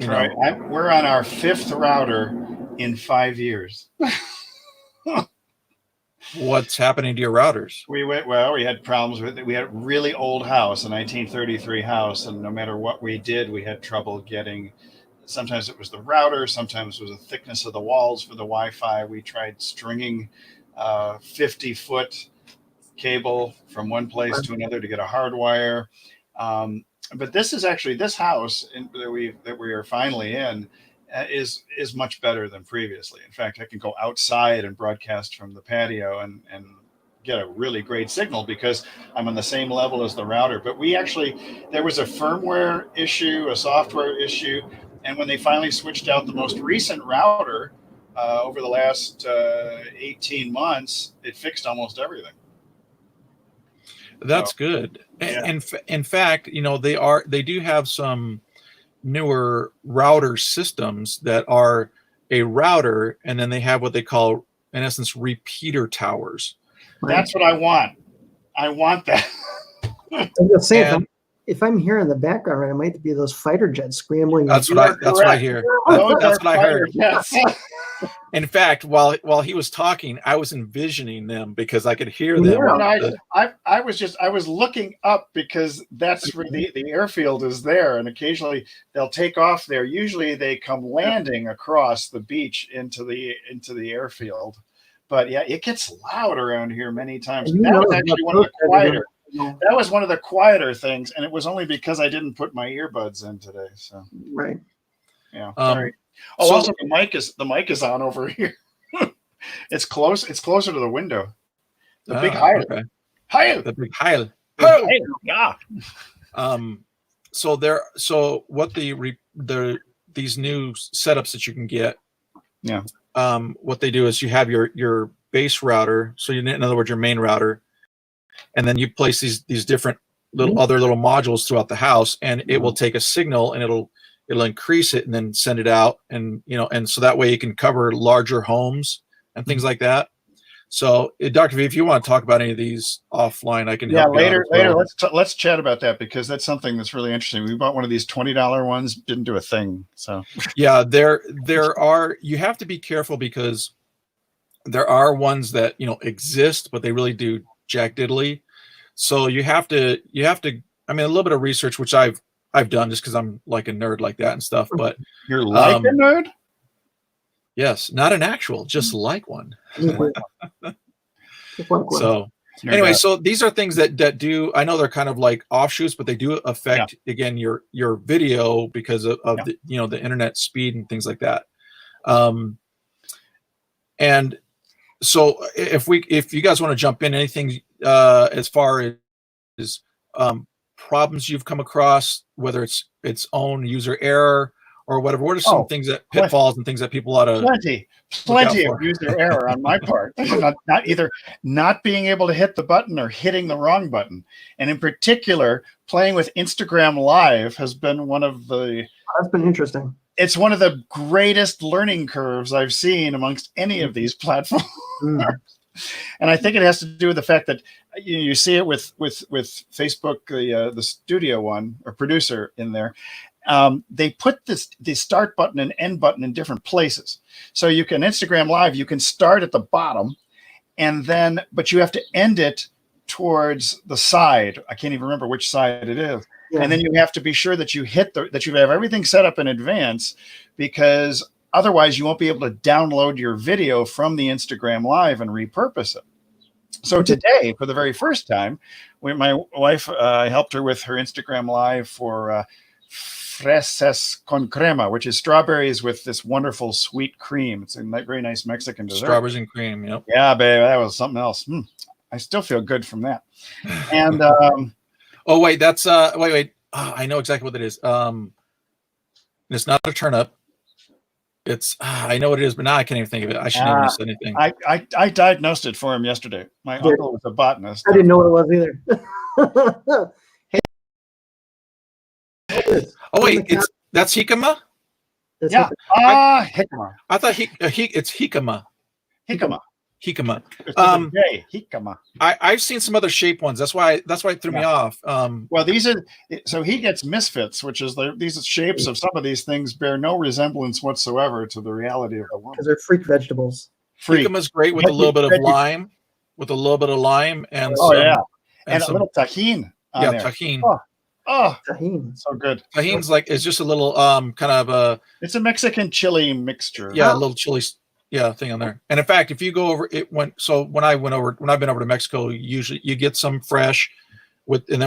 [SPEAKER 2] we're on our 5th router in 5 years.
[SPEAKER 1] What's happening to your routers?
[SPEAKER 2] We had problems with it. We had a really old house, a 1933 house, and no matter what we did, we had trouble getting. Sometimes it was the router, sometimes it was the thickness of the walls for the Wi-Fi. We tried stringing 50-foot cable from one place to another to get a hardwire. But this is actually this house that we are finally in is much better than previously. In fact, I can go outside and broadcast from the patio and get a really great signal because I'm on the same level as the router. But there was a firmware issue, a software issue, and when they finally switched out the most recent router over the last 18 months, it fixed almost everything.
[SPEAKER 1] That's good.
[SPEAKER 2] Yeah.
[SPEAKER 1] In fact, they do have some newer router systems that are a router, and then they have what they call, in essence, repeater towers.
[SPEAKER 2] That's what I want. I want that.
[SPEAKER 3] I was saying, if I'm here in the background, right, it might be those fighter jets scrambling.
[SPEAKER 1] That's what I hear. That's what I heard.
[SPEAKER 2] Yes.
[SPEAKER 1] In fact, while he was talking, I was envisioning them because I could hear them.
[SPEAKER 2] Yeah, I was looking up because that's where the airfield is there, and occasionally they'll take off there. Usually they come landing across the beach into the airfield. But yeah, it gets loud around here many times. That was actually one of the quieter. That was one of the quieter things, and it was only because I didn't put my earbuds in today. So
[SPEAKER 3] right.
[SPEAKER 2] Yeah. Sorry. Also the mic is on over here. It's close. It's closer to the window. The big Heil.
[SPEAKER 1] Okay.
[SPEAKER 2] Heil.
[SPEAKER 1] The big Heil.
[SPEAKER 2] Heil. Yeah.
[SPEAKER 1] So what these new setups that you can get.
[SPEAKER 2] Yeah.
[SPEAKER 1] What they do is you have your base router. So in other words, your main router, and then you place these different other little modules throughout the house, and it will take a signal and it'll increase it and then send it out, and so that way you can cover larger homes and things like that. So, Dr. V, if you want to talk about any of these offline, I can help you
[SPEAKER 2] later.
[SPEAKER 1] Well.
[SPEAKER 2] Let's chat about that because that's something that's really interesting. We bought one of these $20 ones, didn't do a thing. So
[SPEAKER 1] yeah, there are. You have to be careful because there are ones that exist, but they really do jack diddly. So you have to. I mean, a little bit of research, which I've done just because I'm like a nerd like that and stuff. But
[SPEAKER 2] you're like a nerd.
[SPEAKER 1] Yes, not an actual, just like one. So
[SPEAKER 3] Anyway,
[SPEAKER 1] so these are things that do. I know they're kind of like offshoots, but they do affect again your video because of the the internet speed and things like that. And so if you guys want to jump in, anything as far as problems you've come across, whether it's its own user error or whatever, what are some things that pitfalls and things that people ought to
[SPEAKER 2] plenty of user error on my part, not either not being able to hit the button or hitting the wrong button, and in particular playing with Instagram Live has been one of the
[SPEAKER 3] that's been interesting.
[SPEAKER 2] It's one of the greatest learning curves I've seen amongst any of these platforms. And I think it has to do with the fact that you see it with Facebook, the studio one or producer in there. They put the start button and end button in different places. So you can Instagram Live, you can start at the bottom, but you have to end it towards the side. I can't even remember which side it is. Yeah. And then you have to be sure that you that you have everything set up in advance, because otherwise you won't be able to download your video from the Instagram Live and repurpose it. So today, for the very first time, my wife, I helped her with her Instagram Live for fresas con crema, which is strawberries with this wonderful sweet cream. It's a very nice Mexican dessert.
[SPEAKER 1] Strawberries and cream, yep.
[SPEAKER 2] Yeah, babe, that was something else. I still feel good from that. And
[SPEAKER 1] oh wait, that's wait. Oh, I know exactly what that is. It's not a turnip. It's I know what it is, but now I can't even think of it. I shouldn't even say anything.
[SPEAKER 2] I diagnosed it for him yesterday. My uncle was a botanist.
[SPEAKER 3] I didn't know what it was either.
[SPEAKER 1] Oh wait, that's jicama?
[SPEAKER 2] Yeah. Jicama.
[SPEAKER 1] I thought it's jicama.
[SPEAKER 2] Jicama.
[SPEAKER 1] Jicama.
[SPEAKER 2] Jicama.
[SPEAKER 1] I've seen some other shape ones. That's why it threw me off.
[SPEAKER 2] Well, these are so he gets misfits, which is these shapes of some of these things bear no resemblance whatsoever to the reality of the world.
[SPEAKER 3] Because they're freak vegetables.
[SPEAKER 1] Jicama's great with a little bit of lime. with a little bit of lime and
[SPEAKER 2] Oh
[SPEAKER 1] some,
[SPEAKER 2] yeah,
[SPEAKER 1] and
[SPEAKER 2] and a
[SPEAKER 1] some,
[SPEAKER 2] little tahini on
[SPEAKER 1] yeah,
[SPEAKER 2] there.
[SPEAKER 1] tahini.
[SPEAKER 2] Oh,
[SPEAKER 3] Tahini.
[SPEAKER 2] so good.
[SPEAKER 1] Tahini's like, it's just a little kind of a,
[SPEAKER 2] It's a Mexican chili mixture.
[SPEAKER 1] yeah, a little chili, yeah, thing on there. And in fact, if you go over it, when I've been over to Mexico, usually you get some fresh with, and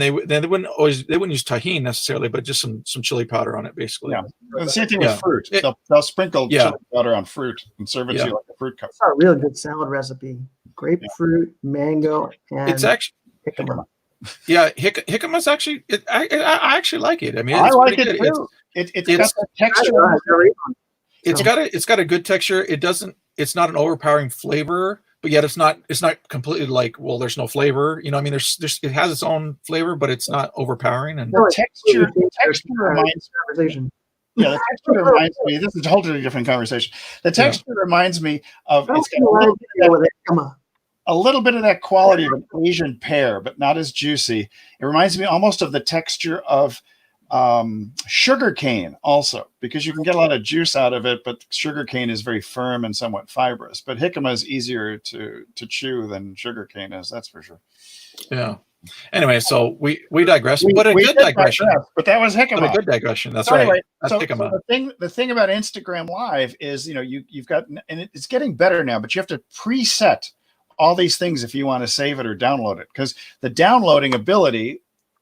[SPEAKER 1] they wouldn't use tahini necessarily, but just some chili powder on it, basically.
[SPEAKER 2] Yeah, and the same thing
[SPEAKER 1] Yeah.
[SPEAKER 2] with fruit. They'll sprinkle
[SPEAKER 1] Yeah.
[SPEAKER 2] chili powder on fruit and serve it
[SPEAKER 1] Yeah.
[SPEAKER 2] to you like a fruit cup.
[SPEAKER 3] It's a real good salad recipe. Grapefruit, mango, and
[SPEAKER 1] It's actually,
[SPEAKER 3] jicama.
[SPEAKER 1] yeah, jicama's actually, I actually like it. I mean,
[SPEAKER 2] I
[SPEAKER 1] it's
[SPEAKER 2] like
[SPEAKER 1] pretty
[SPEAKER 2] it
[SPEAKER 1] good.
[SPEAKER 2] too. It's got that texture.
[SPEAKER 1] It's got a good texture. It's not an overpowering flavor, but yet it's not completely like, well, there's no flavor. You know, I mean, there's it has its own flavor, but it's not overpowering. And
[SPEAKER 2] The texture reminds
[SPEAKER 3] conversation.
[SPEAKER 2] Yeah, the texture reminds me. This is a totally different conversation. The texture reminds me of it's got a little bit of that quality of an Asian pear, but not as juicy. It reminds me almost of the texture of sugar cane also, because you can get a lot of juice out of it, but sugar cane is very firm and somewhat fibrous. But jicama is easier to chew than sugar cane is, that's for sure.
[SPEAKER 1] Yeah. Anyway, so we digress. But a good digression.
[SPEAKER 2] But that was jicama.
[SPEAKER 1] But a good digression. That's
[SPEAKER 2] so
[SPEAKER 1] right.
[SPEAKER 2] Anyway,
[SPEAKER 1] That's
[SPEAKER 2] so
[SPEAKER 1] jicama.
[SPEAKER 2] the thing about Instagram Live is, you've got, and it's getting better now, but you have to preset all these things if you want to save it or download it, because the downloading ability,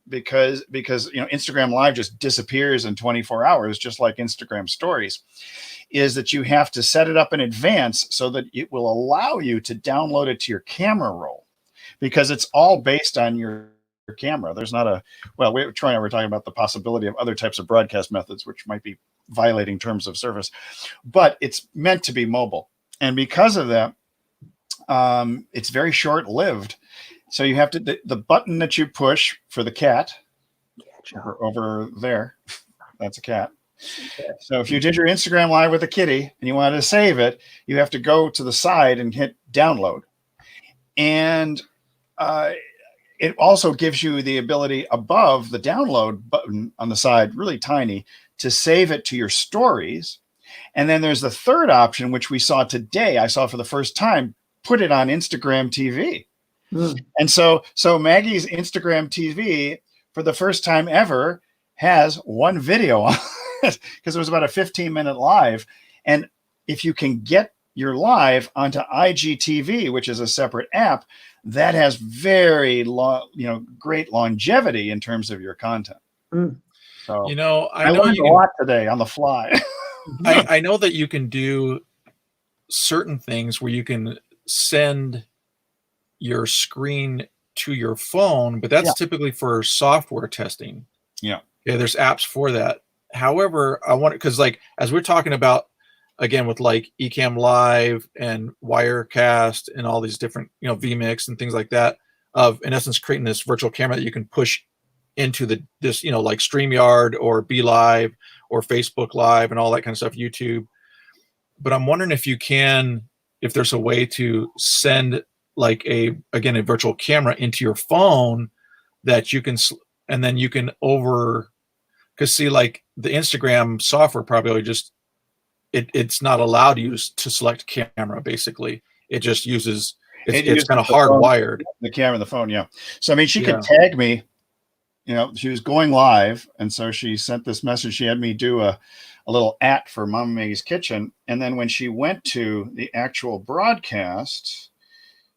[SPEAKER 2] because Instagram Live just disappears in 24 hours, just like Instagram Stories, is that you have to set it up in advance so that it will allow you to download it to your camera roll, because it's all based on your camera. There's not Troy and I were talking about the possibility of other types of broadcast methods, which might be violating terms of service, but it's meant to be mobile. And because of that, it's very short-lived. So you have to, the button that you push for the cat over there, that's a cat. So if you did your Instagram Live with a kitty and you wanted to save it, you have to go to the side and hit download. And it also gives you the ability above the download button on the side, really tiny, to save it to your stories. And then there's the third option, which we saw today. I saw for the first time, put it on Instagram TV. And so Maggie's Instagram TV, for the first time ever, has one video on it, because it was about a 15-minute live. And if you can get your live onto IGTV, which is a separate app, that has very great longevity in terms of your content. So
[SPEAKER 1] I
[SPEAKER 2] learned a lot today on the fly.
[SPEAKER 1] I know that you can do certain things where you can send your screen to your phone, but that's typically for software testing. Yeah, there's apps for that. However, I want, because like as we're talking about again with like Ecamm Live and Wirecast and all these different vMix and things like that, of in essence creating this virtual camera that you can push into this like StreamYard or Be Live or Facebook Live and all that kind of stuff, YouTube. But I'm wondering if there's a way to send like a virtual camera into your phone that you can, and then you can because see, like the Instagram software probably just it's not allowed you to select camera. Basically, it just uses it's kind of hardwired.
[SPEAKER 2] The camera, the phone, yeah. So I mean, she could tag me. She was going live, and so she sent this message. She had me do a little @ for Mama Maggie's Kitchen, and then when she went to the actual broadcast.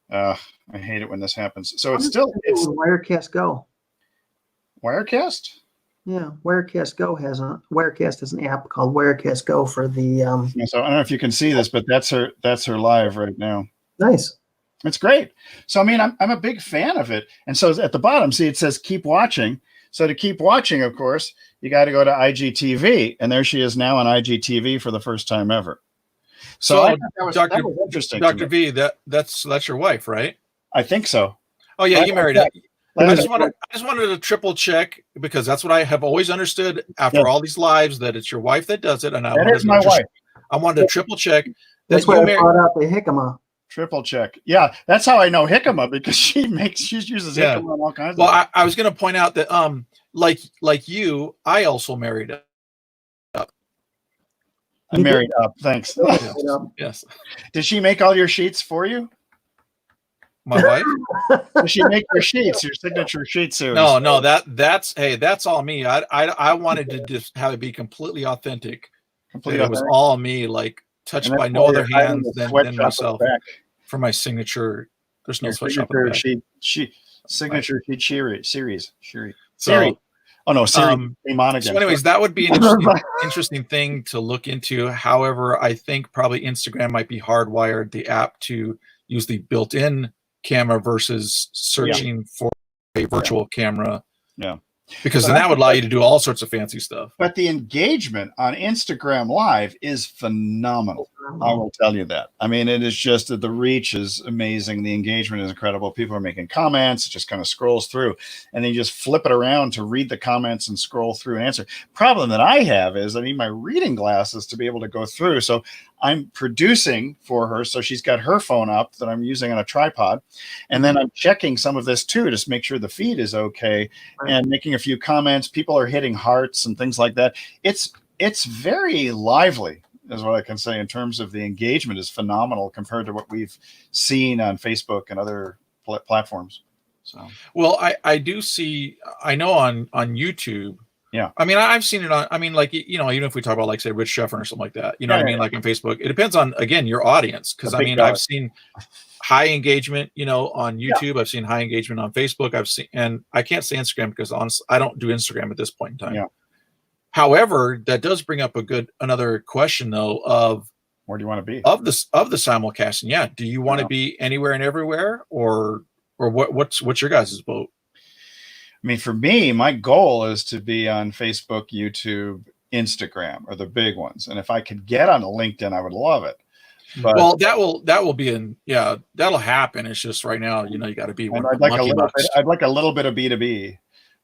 [SPEAKER 2] I hate it when this happens. So it's
[SPEAKER 3] Wirecast Go.
[SPEAKER 2] Wirecast?
[SPEAKER 3] Yeah, Wirecast Go has an app called Wirecast Go for the.
[SPEAKER 2] So I don't know if you can see this, but that's her live right now.
[SPEAKER 3] Nice.
[SPEAKER 2] It's great. So I mean, I'm a big fan of it. And so at the bottom, see, it says keep watching. So to keep watching, of course, you got to go to IGTV, and there she is now on IGTV for the first time ever. So I thought that was interesting.
[SPEAKER 1] Dr. V, that's your wife, right?
[SPEAKER 2] I think so.
[SPEAKER 1] Oh yeah, you married her. I just wanted to triple check, because that's what I have always understood after all these lives, that it's your wife that does it, and
[SPEAKER 2] that is my wife.
[SPEAKER 1] I wanted to triple check.
[SPEAKER 3] That's why I brought out the jicama.
[SPEAKER 2] Triple check. Yeah, that's how I know jicama, because she uses jicama on all kinds of.
[SPEAKER 1] Well, I was going to point out that like you, I also married up.
[SPEAKER 2] I married up. Thanks.
[SPEAKER 1] Yes.
[SPEAKER 2] Did she make all your sheets for you?
[SPEAKER 1] My wife?
[SPEAKER 2] Does she make your sheets, your signature sheet series?
[SPEAKER 1] No, that's all me. I wanted to just have it be completely authentic.
[SPEAKER 2] Completely
[SPEAKER 1] It was all me, like touched by no other hands than myself for my signature. There's no sweatshop in the back.
[SPEAKER 2] Signature sheet series.
[SPEAKER 1] So,
[SPEAKER 2] oh no, series came on again.
[SPEAKER 1] So anyways, that would be an interesting thing to look into. However, I think probably Instagram might be hardwired the app to use the built-in camera versus searching for a virtual camera.
[SPEAKER 2] Yeah.
[SPEAKER 1] Because then that would allow you to do all sorts of fancy stuff.
[SPEAKER 2] But the engagement on Instagram Live is phenomenal. I will tell you that. I mean, it is just that the reach is amazing. The engagement is incredible. People are making comments. It just kind of scrolls through. And then you just flip it around to read the comments and scroll through and answer. Problem that I have is I need my reading glasses to be able to go through. So I'm producing for her. So she's got her phone up that I'm using on a tripod. And then I'm checking some of this too, just make sure the feed is okay and making a few comments. People are hitting hearts and things like that. It's very lively, is what I can say, in terms of the engagement is phenomenal compared to what we've seen on Facebook and other platforms. So,
[SPEAKER 1] well, I do see, I know on YouTube.
[SPEAKER 2] Yeah.
[SPEAKER 1] I mean, I've seen it on, I mean, like, you know, even if we talk about like, say, Rich Sheffrin or something like that, you know what I mean? Like on Facebook, it depends on, again, your audience. Cause I mean, I've seen high engagement, you know, on YouTube. I've seen high engagement on Facebook. I've seen, and I can't say Instagram because honestly, I don't do Instagram at this point in time.
[SPEAKER 2] Yeah.
[SPEAKER 1] However, that does bring up another question though of
[SPEAKER 2] where do you want to be
[SPEAKER 1] of the simulcasting? Yeah. Do you want to be anywhere and everywhere or what's your guys' vote?
[SPEAKER 2] I mean, for me, my goal is to be on Facebook, YouTube, Instagram are the big ones. And if I could get on a LinkedIn, I would love it. But,
[SPEAKER 1] well, that will be that'll happen. It's just right now, you know, you got to be one.
[SPEAKER 2] I'd like a little bit of B2B,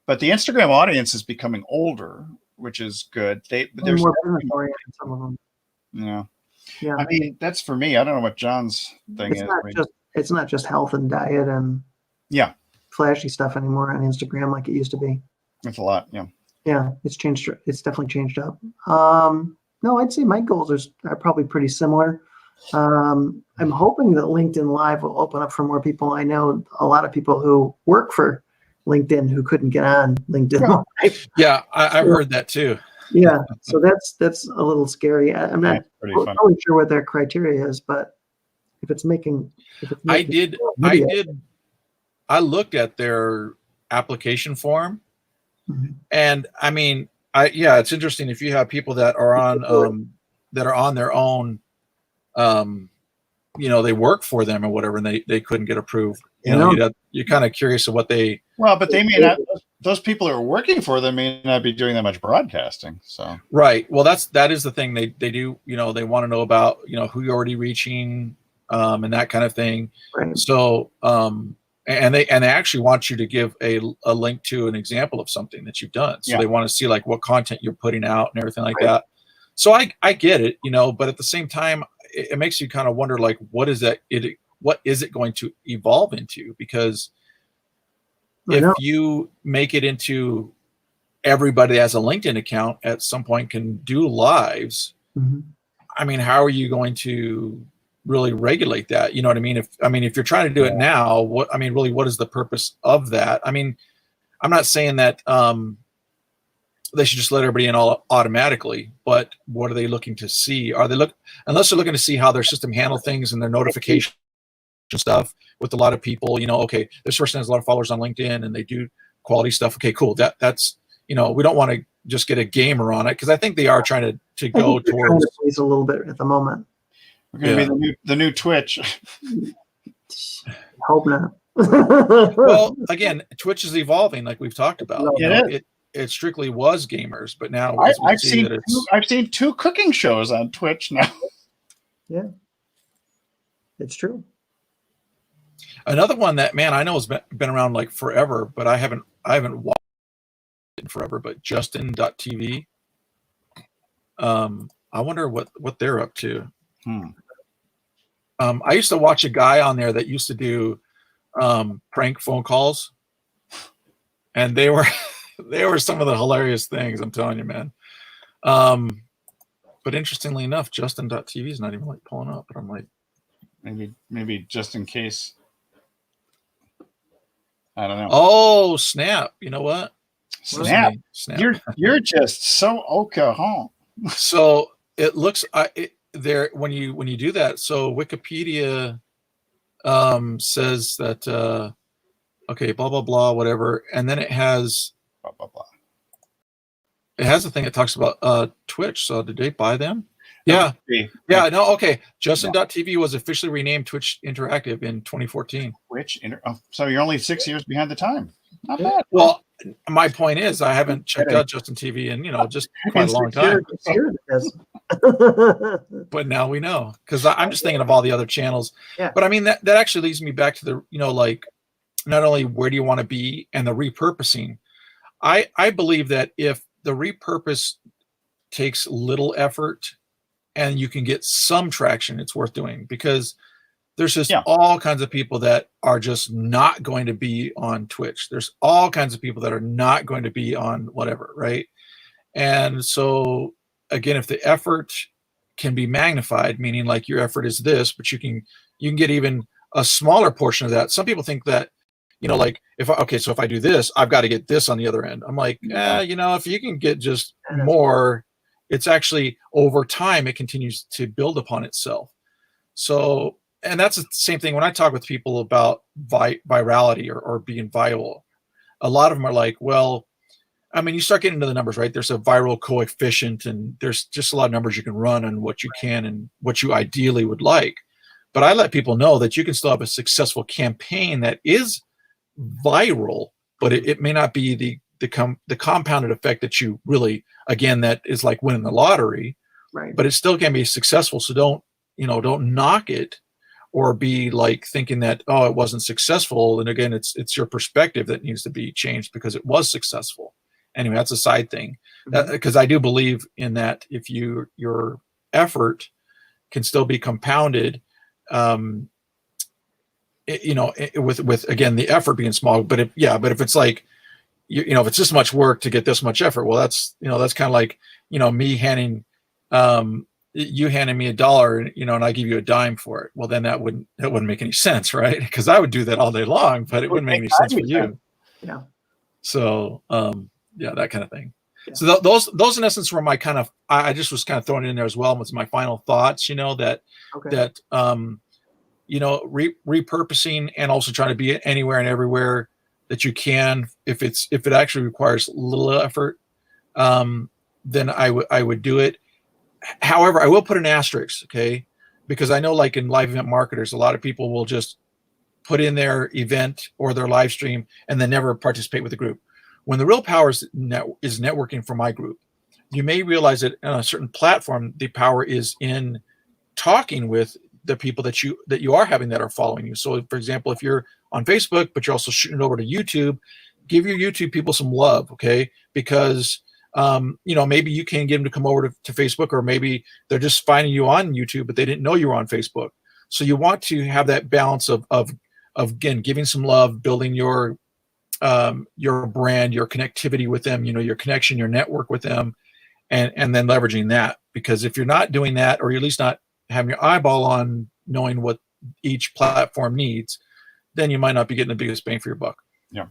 [SPEAKER 2] but the Instagram audience is becoming older, which is good. There's
[SPEAKER 3] more business oriented, some of them.
[SPEAKER 2] Yeah. I mean, that's for me. I don't know what John's thing is.
[SPEAKER 3] It's not just health and diet and flashy stuff anymore on Instagram like it used to be.
[SPEAKER 2] It's a lot.
[SPEAKER 3] Yeah, it's changed. It's definitely changed up. No, I'd say my goals are probably pretty similar. I'm hoping that LinkedIn Live will open up for more people. I know a lot of people who work for LinkedIn who couldn't get on LinkedIn Live.
[SPEAKER 1] Yeah, I've heard that too.
[SPEAKER 3] Yeah, so that's a little scary. I'm not totally sure what their criteria is, but if it's making
[SPEAKER 1] I looked at their application form, and I mean, it's interesting if you have people that are on their own, you know, they work for them or whatever, and they couldn't get approved. You know, you're kind of curious of what they.
[SPEAKER 2] Well, but they may not. Those people who are working for them may not be doing that much broadcasting. So
[SPEAKER 1] right. Well, that is the thing they do. You know, they want to know about, you know, who you're already reaching, and that kind of thing.
[SPEAKER 3] Right.
[SPEAKER 1] So and they actually want you to give a link to an example of something that you've done. So they want to see like what content you're putting out and everything like that. So I get it, you know, but at the same time, it makes you kind of wonder, like, what is it going to evolve into? Because if you make it into everybody that has a LinkedIn account at some point can do lives, I mean, how are you going to really regulate that? You know what I mean? If you're trying to do it now, what is the purpose of that? I mean, I'm not saying that they should just let everybody in all automatically, but what are they looking to see? Unless they're looking to see how their system handle things and their notification stuff with a lot of people, you know, okay, this person has a lot of followers on LinkedIn and they do quality stuff. Okay, cool. That's, you know, we don't want to just get a gamer on it, because I think they are trying to go towards
[SPEAKER 3] a little bit at the moment.
[SPEAKER 2] We're going to be the new Twitch.
[SPEAKER 3] Hope not.
[SPEAKER 1] Well, again, Twitch is evolving, like we've talked about. It strictly was gamers, but now
[SPEAKER 2] I've seen two cooking shows on Twitch now.
[SPEAKER 3] Yeah, it's true.
[SPEAKER 1] Another one that, man, I know has been around like forever, but I haven't watched it in forever. But Justin.tv. I wonder what they're up to. I used to watch a guy on there that used to do prank phone calls, and they were some of the hilarious things, I'm telling you, man. But interestingly enough, Justin.tv is not even like pulling up, but I'm like,
[SPEAKER 2] maybe just in case. I don't know.
[SPEAKER 1] Oh, snap! You know what?
[SPEAKER 2] Snap.
[SPEAKER 1] Snap.
[SPEAKER 2] You're just so okay, huh?
[SPEAKER 1] So it looks there when you do that. So Wikipedia says that okay, blah blah blah, whatever, and then it has
[SPEAKER 2] Blah blah blah.
[SPEAKER 1] It has a thing that talks about Twitch. So did they buy them? Yeah. Yeah, no, okay. Justin.tv was officially renamed Twitch Interactive in 2014.
[SPEAKER 2] So you're only 6 years behind the time. Not bad.
[SPEAKER 1] Well, my point is I haven't checked out Justin TV in, just quite a long time. But now we know, because I'm just thinking of all the other channels.
[SPEAKER 3] Yeah.
[SPEAKER 1] But I mean, that actually leads me back to the, like, not only where do you want to be and the repurposing. I believe that if the repurpose takes little effort and you can get some traction, it's worth doing, because there's just all kinds of people that are just not going to be on Twitch. There's all kinds of people that are not going to be on whatever, right? And so again, if the effort can be magnified, meaning like your effort is this, but you can get even a smaller portion of that. Some people think that, like so if I do this, I've got to get this on the other end. I'm like, if you can get just more, it's actually over time, it continues to build upon itself. So, and that's the same thing when I talk with people about virality or being viral. A lot of them are like, well, I mean, you start getting into the numbers, right? There's a viral coefficient, and there's just a lot of numbers you can run on what you can and what you ideally would like. But I let people know that you can still have a successful campaign that is viral, but it may not be the compounded effect that you really, again, that is like winning the lottery,
[SPEAKER 3] right?
[SPEAKER 1] But it still can be successful. So don't knock it or be like thinking that, oh, it wasn't successful. And again, it's your perspective that needs to be changed because it was successful. Anyway, that's a side thing, because I do believe in that. If your effort can still be compounded, with again the effort being small, but if it's like if it's this much work to get this much effort, well, that's kind of like me handing you handing me $1, and I give you a dime for it. Well, then that wouldn't make any sense, right? Because I would do that all day long, but it wouldn't make any sense for you.
[SPEAKER 3] Yeah. So
[SPEAKER 1] that kind of thing.
[SPEAKER 3] Yeah.
[SPEAKER 1] So those in essence were my kind of, I just was kind of throwing it in there as well with my final thoughts. Repurposing and also trying to be anywhere and everywhere that you can. If it actually requires little effort, then I would do it. However, I will put an asterisk, okay? Because I know, like in live event marketers, a lot of people will just put in their event or their live stream and then never participate with the group. When the real power is networking for my group, you may realize that on a certain platform, the power is in talking with the people that you are having that are following you. So, for example, if you're on Facebook, but you're also shooting it over to YouTube, give your YouTube people some love, okay? Because maybe you can get them to come over to Facebook, or maybe they're just finding you on YouTube, but they didn't know you were on Facebook. So you want to have that balance of again, giving some love, building your brand, your connectivity with them, your connection, your network with them, and then leveraging that. Because if you're not doing that, or you're at least not having your eyeball on knowing what each platform needs, then you might not be getting the biggest bang for your buck.
[SPEAKER 2] Yeah.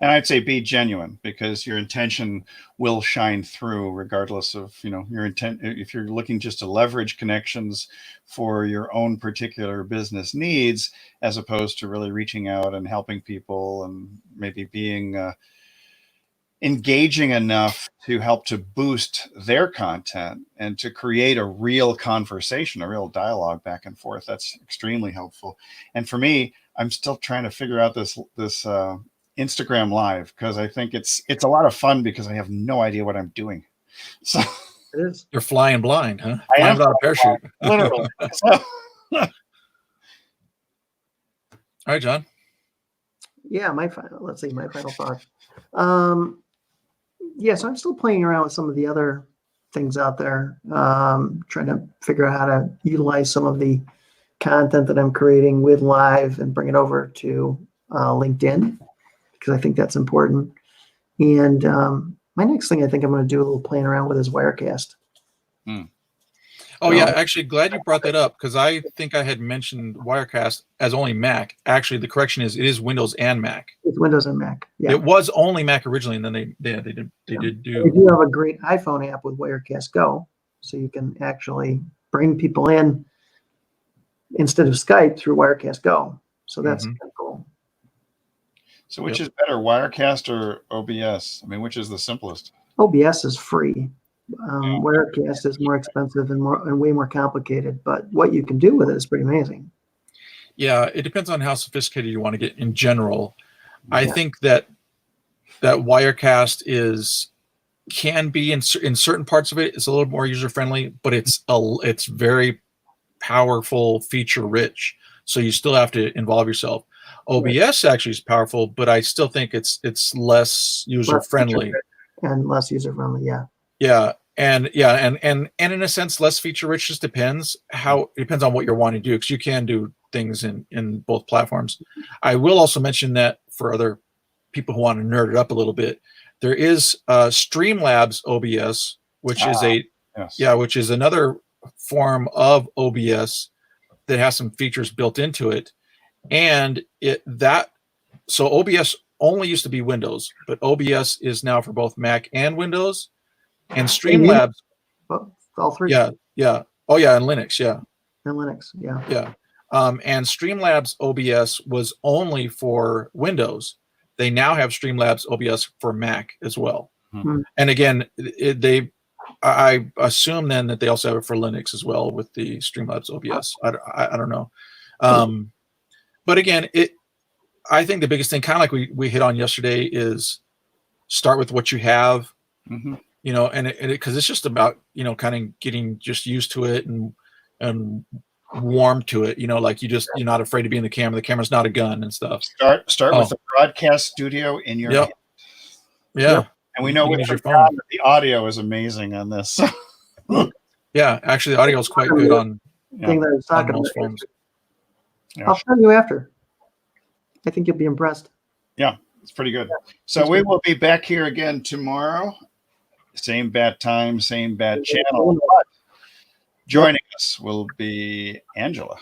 [SPEAKER 2] And I'd say be genuine, because your intention will shine through regardless of, your intent. If you're looking just to leverage connections for your own particular business needs, as opposed to really reaching out and helping people and maybe being engaging enough to help to boost their content and to create a real conversation, a real dialogue back and forth, that's extremely helpful. And for me, I'm still trying to figure out this Instagram Live, because I think it's a lot of fun, because I have no idea what I'm doing. So
[SPEAKER 3] it is.
[SPEAKER 1] You're flying blind, huh?
[SPEAKER 2] I am
[SPEAKER 1] without a parachute.
[SPEAKER 2] Literally.
[SPEAKER 1] All right, John.
[SPEAKER 3] Yeah, my final thought. So I'm still playing around with some of the other things out there, trying to figure out how to utilize some of the content that I'm creating with Live and bring it over to LinkedIn, because I think that's important. And my next thing I think I'm going to do a little playing around with is Wirecast.
[SPEAKER 1] Oh yeah, actually, glad you brought that up because I think I had mentioned Wirecast as only Mac. Actually, the correction is it is Windows and Mac.
[SPEAKER 3] It's Windows and Mac. Yeah.
[SPEAKER 1] It was only Mac originally, and then they did
[SPEAKER 3] They
[SPEAKER 1] do.
[SPEAKER 3] do have a great iPhone app with Wirecast Go, so you can actually bring people in instead of Skype through Wirecast Go. So that's kind of cool.
[SPEAKER 2] So which is better, Wirecast or OBS? I mean, which is the simplest?
[SPEAKER 3] OBS is free. Wirecast is more expensive and way more complicated, but what you can do with it is pretty amazing.
[SPEAKER 1] Yeah, it depends on how sophisticated you want to get in general. I think that Wirecast can be in certain parts of it. It's a little more user friendly, but it's very powerful, feature rich. So you still have to involve yourself. OBS actually is powerful, but I still think it's less user friendly
[SPEAKER 3] and less user friendly. Yeah.
[SPEAKER 1] Yeah, and in a sense, less feature rich. Just depends it depends on what you're wanting to do because you can do things in both platforms. I will also mention that for other people who want to nerd it up a little bit, there is Streamlabs OBS, which which is another form of OBS that has some features built into it, and so OBS only used to be Windows, but OBS is now for both Mac and Windows. And Streamlabs,
[SPEAKER 3] all three.
[SPEAKER 1] Yeah. Oh yeah, and Linux, yeah.
[SPEAKER 3] And Linux, yeah.
[SPEAKER 1] Yeah. And Streamlabs OBS was only for Windows. They now have Streamlabs OBS for Mac as well. And again, I assume then that they also have it for Linux as well with the Streamlabs OBS. I don't know. But again, I think the biggest thing, kind of like we hit on yesterday, is start with what you have. You know, and because it's just about, you know, kind of getting just used to it and warm to it, you know, like you're not afraid to be in the camera. The camera's not a gun and stuff.
[SPEAKER 2] Start with the broadcast studio in your hand.
[SPEAKER 1] Yeah.
[SPEAKER 2] And we know with
[SPEAKER 1] your phone.
[SPEAKER 2] the audio is amazing on this.
[SPEAKER 1] Yeah, actually the audio is quite good on
[SPEAKER 3] most
[SPEAKER 1] phones.
[SPEAKER 3] I'll show you after. I think you'll be impressed.
[SPEAKER 2] Yeah, it's pretty good. So we will be back here again tomorrow. Same bad time, same bad channel. But joining us will be Angela.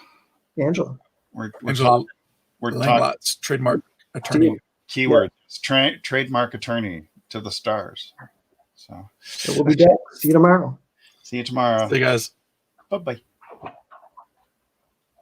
[SPEAKER 1] We're talking trademark attorney.
[SPEAKER 2] Keywords, trademark attorney to the stars. So
[SPEAKER 3] we'll be back. See you tomorrow.
[SPEAKER 2] See you tomorrow.
[SPEAKER 1] See you guys.
[SPEAKER 2] Bye-bye.